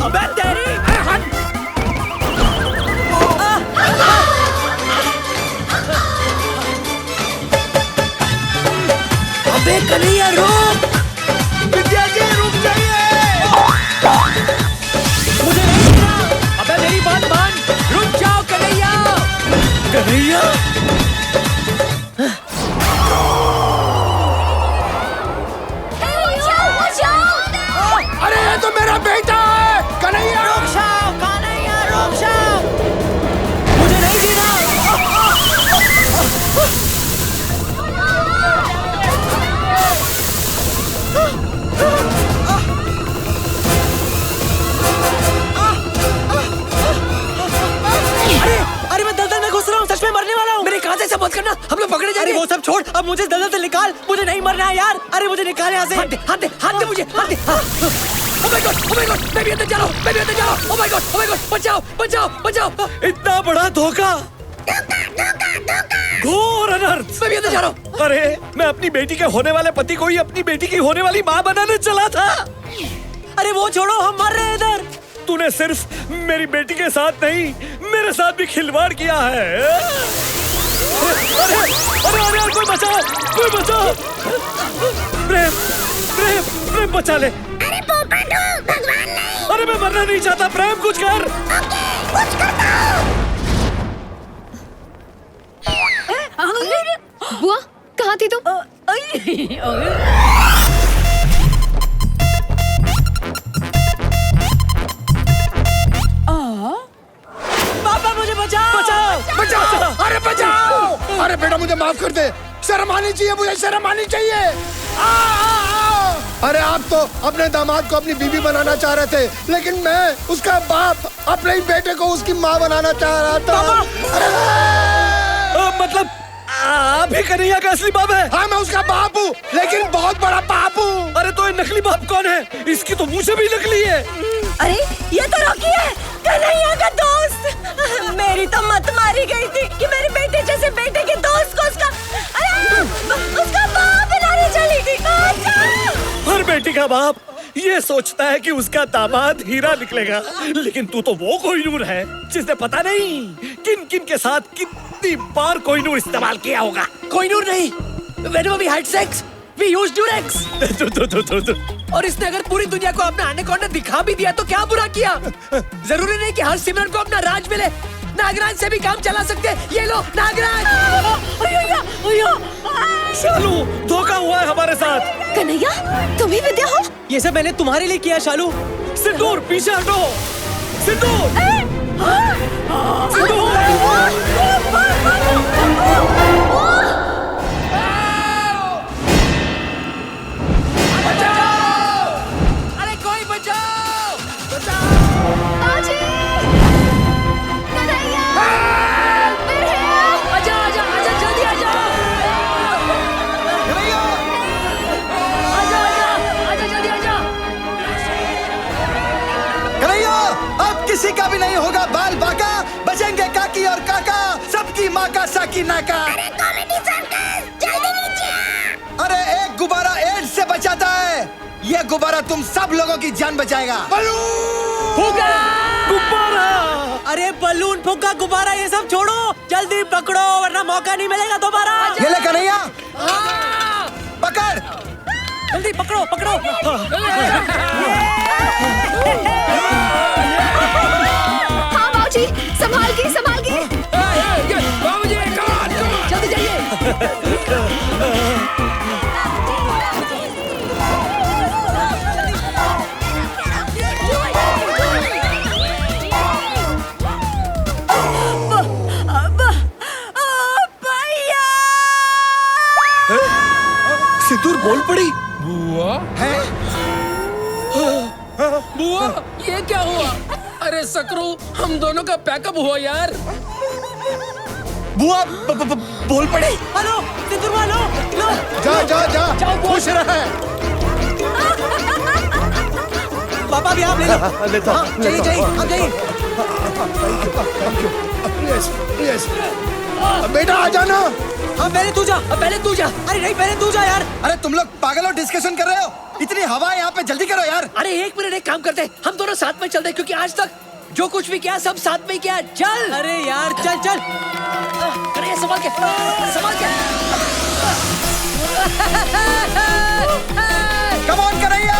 अबे तेरी। अबे कन्हैया रुक। विद्या जी रुक जाइए। मुझे नहीं जीना। अबे मेरी बात मान। रुक जाओ कन्हैया। कन्हैया। अरे ये तो मेरा बेटा है कन्हैया। रुक जाओ कन्हैया, रुक जाओ। मुझे नहीं जीना। अरे मैं दलदल में घुस रहा हूँ। सच में मरने वाला हूँ। मेरे कान से मत करना, हम लोग पकड़े जाएंगे। अरे वो सब छोड़, अब मुझे दलदल से निकाल। मुझे नहीं मरना है यार। अरे मुझे निकाल यहाँ से। हाथ दे मुझे, हाथ दे। Oh my God, मैं भी अंदर जा रहा हूँ। Oh my God, बचाओ। इतना बड़ा धोखा। घोर अनर्थ। मैं भी अंदर जा रहा हूँ। अरे मैं अपनी बेटी के होने वाले पति को ही अपनी बेटी की होने वाली माँ बनाने चला था। अरे वो छोड़ो, हम मर रहे हैं इधर। तूने सिर्फ मेरी बेटी के साथ नहीं, मेरे साथ भी खिलवाड़ किया है। अरे कोई बचाओ। प्रेम बचा ले। अरे पोपट हो, भगवान नहीं। अरे मैं मरना नहीं चाहता। प्रेम कुछ कर। कुछ कर दो। बुआ कहाँ थी तुम? पापा मुझे बचाओ। अरे बचाओ। अरे बेटा मुझे माफ कर दे। शर्म आनी चाहिए, मुझे शर्म आनी चाहिए। अरे आप तो अपने दामाद को अपनी बीवी बनाना चाह रहे थे, लेकिन मैं उसका बाप अपने ही बेटे को उसकी माँ बनाना चाह रहा था। मतलब आप ही कन्हैया का असली बाप है? हाँ मैं उसका बाप हूँ, लेकिन बहुत बड़ा बाप हूँ। अरे तो ये नकली बाप कौन है? इसकी तो मुँह से भी नकली है। अरे ये तो रॉकी है, कन्हैया का दोस्त। मेरी तो मत मारी गई थी कि मेरे बेटे जैसे बेटे के दोस्त को उसका बाप बनाने चली थी। हर बेटी का बाप ये सोचता है कि उसका दामाद हीरा निकलेगा, लेकिन तू तो वो कोहिनूर है जिसने पता नहीं किन किन के साथ कितनी बार कोहिनूर इस्तेमाल किया होगा। कोहिनूर नहीं, whenever we had sex, we used Durex। और इसने अगर पूरी दुनिया को अपना एनाकोंडा दिखा भी दिया तो क्या बुरा किया? जरूरी नहीं कि हर सिमरन को अपना राज मिले। नागराज से भी काम चला सकते हैं। ये लो नागराज। शालू, धोखा हुआ है हमारे साथ। कन्हैया, तुम ही विद्या हो? ये सब मैंने तुम्हारे लिए किया शालू। सिंदूर पीछे हटो। सिंदूर। अरे कोई बचाओ! बचाओ! किसी का भी नहीं होगा बाल बाका, बचेंगे काकी और काका, सबकी माँ का साकी नाका। अरे कॉमेडी सर्कस, जल्दी नीचे। अरे एक गुब्बारा एड्स से बचाता है, ये गुब्बारा तुम सब लोगों की जान बचाएगा। फूका गुब्बारा। अरे बलून फूका गुब्बारा ये सब छोड़ो, जल्दी पकड़ो वरना मौका नहीं मिलेगा दोबारा। ये ले कन्हैया, पकड़। जल्दी पकड़ो पकड़ो। हाँ बाबूजी, संभाल के संभाल के। जल्दी जाइए। सिंदूर बोल पड़ी। बुआ है? बुआ ये क्या हुआ? अरे सकरू, हम दोनों का पैकअप हुआ यार। बुआ बोल पड़ी। हेलो सिंदूर हेलो लो। जा जा जा, खुश रहे। पापा भी आप ले लो। लेता हाँ, जाइए जाइए आप जाइए। यस बेटा आ जाना। हाँ पहले तू जा। पहले तू जा। अरे नहीं पहले तू जा यार। अरे तुम लोग पागल हो, डिस्कशन कर रहे हो? इतनी हवा है यहाँ पे, जल्दी करो यार। अरे एक मिनट, एक काम करते हैं, हम दोनों साथ में चलते हैं, क्योंकि आज तक जो कुछ भी किया सब साथ में ही किया। चल। अरे यार चल चल। अरे संभाल के, संभाल के। Come on Kanhaiya.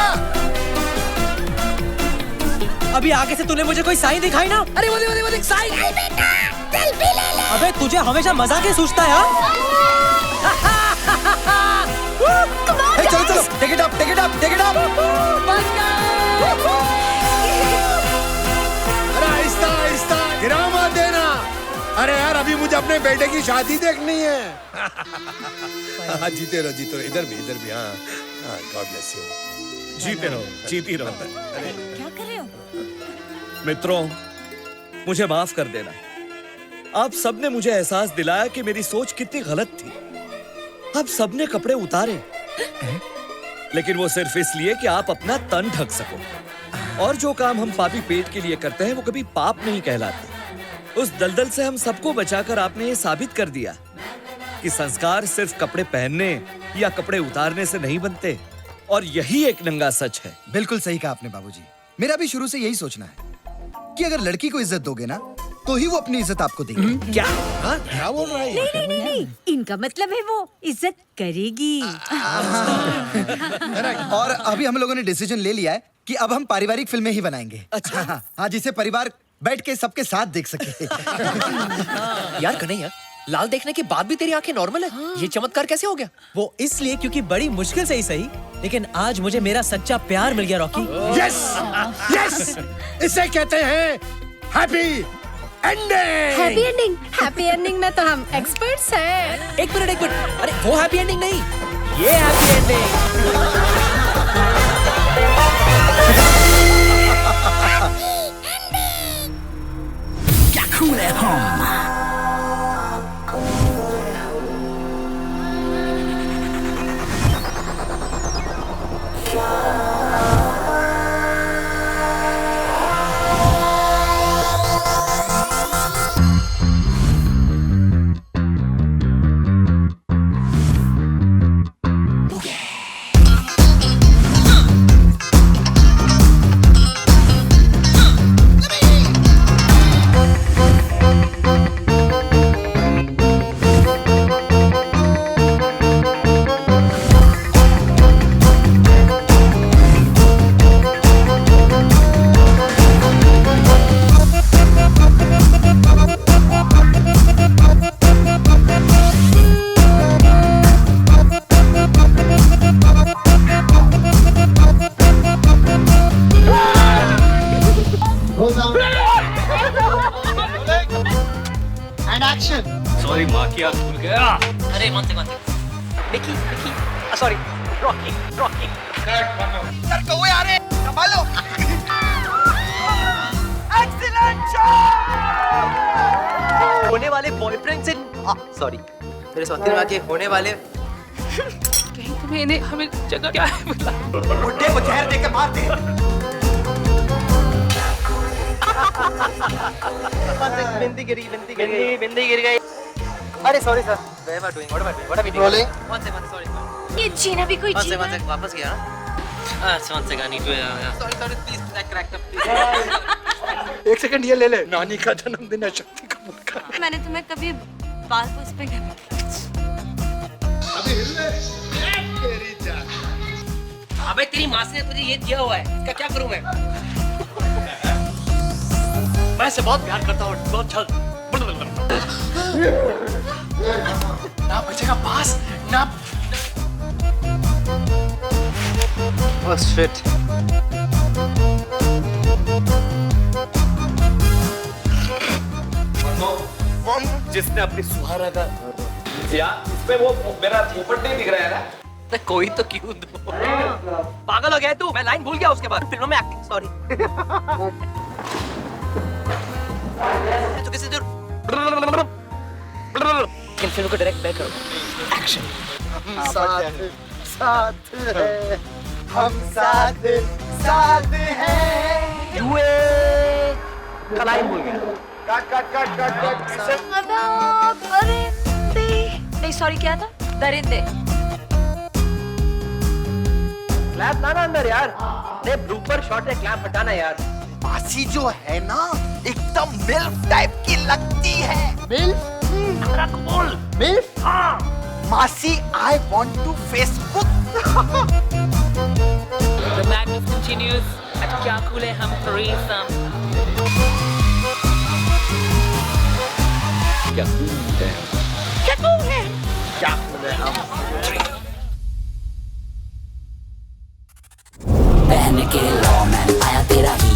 अभी आगे से तूने मुझे कोई साइन दिखाई ना। अरे वो देख साइन। सेल्फी ले ले। अबे तुझे हमेशा मजाक ही सूझता है हाँ? चलो चलो, take it up, take it up, take it up. अरे आहिस्ता आहिस्ता, गिरा मत देना। अरे यार अभी मुझे अपने बेटे की शादी देखनी है। हाँ जीते रहो, इधर भी हाँ। God bless you. जीते रहो, जीती रहो। क्या कर रहे हो? मित्रों, मुझे माफ कर देना। आप सबने मुझे एहसास दिलाया कि मेरी सोच कितनी गलत थी। आप सबने कपड़े उतारे, लेकिन वो सिर्फ इसलिए कि आप अपना तन ढक सको। और जो काम हम पापी पेट के लिए करते हैं वो कभी पाप नहीं कहलाते। उस दलदल से हम सबको बचाकर आपने ये साबित कर दिया कि संस्कार सिर्फ कपड़े पहनने या कपड़े उतारने से नहीं बनते, और यही एक नंगा सच है। बिल्कुल सही कहा आपने बाबूजी। मेरा भी शुरू से यही सोचना है कि अगर लड़की को इज्जत दोगे ना तो ही वो अपनी इज्जत आपको देगी। क्या? हाँ क्या बोल रहा है? नहीं, इनका मतलब है वो इज्जत करेगी। और अभी हम लोगों ने डिसीजन ले लिया है कि अब हम पारिवारिक फिल्में ही बनाएंगे। अच्छा हाँ, जिसे परिवार बैठ के सबके साथ देख सके। यार कन्हैया, लाल देखने के बाद भी तेरी आंखें नॉर्मल है। ये चमत्कार कैसे हो गया? वो इसलिए क्योंकि बड़ी मुश्किल से ही सही, लेकिन आज मुझे मेरा सच्चा प्यार मिल गया रॉकी। यस यस, इसे कहते हैं happy ending. Happy ending. Happy ending में तो हम एक्सपर्ट्स हैं। एक मिनट, अरे वो हैप्पी एंडिंग नहीं, ये हैप्पी एंडिंग। क्या cool at home. तुम्हारी माँ की आँख खुल गया। अरे one second Vicky Vicky sorry Rocky Rocky sir कौवे आ रहे संभालो एक्सीलेंट होने वाले बॉयफ्रेंड से सॉरी मेरे साथ में आके होने वाले कहीं तुम्हें इन्हें हमें जगह क्या है बता बुड्ढे को जहर देके मार दे बिंदी गिर गई अरे sorry sir what am I doing what are we doing rolling one second ये जीना भी कोई वन जीना सेकंड वापस गया ना one second I need to sorry please crack up एक सेकंड ये ले ले नानी का जन्मदिन है शक्ति कपूर का मैंने तुम्हें कभी बाल पोस पे अबे तेरी माँ ने तुझे ये दिया हुआ है इसका क्या करूं मैं इससे बहुत प्यार करता हूँ बहुत जल्द ना बचेगा पास ना Oh shit. जिसने अपनी सुहारा का यार इसमें वो मेरा पोपट नहीं दिख रहा है ना। तो कोई तो क्यों दो पागल हो गया है तू मैं लाइन भूल गया उसके बाद फिल्मों में एक्टिंग सॉरी तो किसी दूर इन फिल्म को डायरेक्ट बैक करो एक्शन साथ है हम साथ साथ है युए लाइन भूल गया cut cut cut cut cut परिंदे नहीं सॉरी क्या था दरिंदे क्लैप लाना अंदर यार नहीं ब्लूपर शॉट है क्लैप हटाना यार मासी जो है ना एकदम मिल्फ टाइप की लगती है मिल्फ बोल मिल्फ हाँ मासी I want to Facebook The madness continues at क्या cool है हम threesome क्या क्या cool है पहन के लॉ मैन आया तेरा ही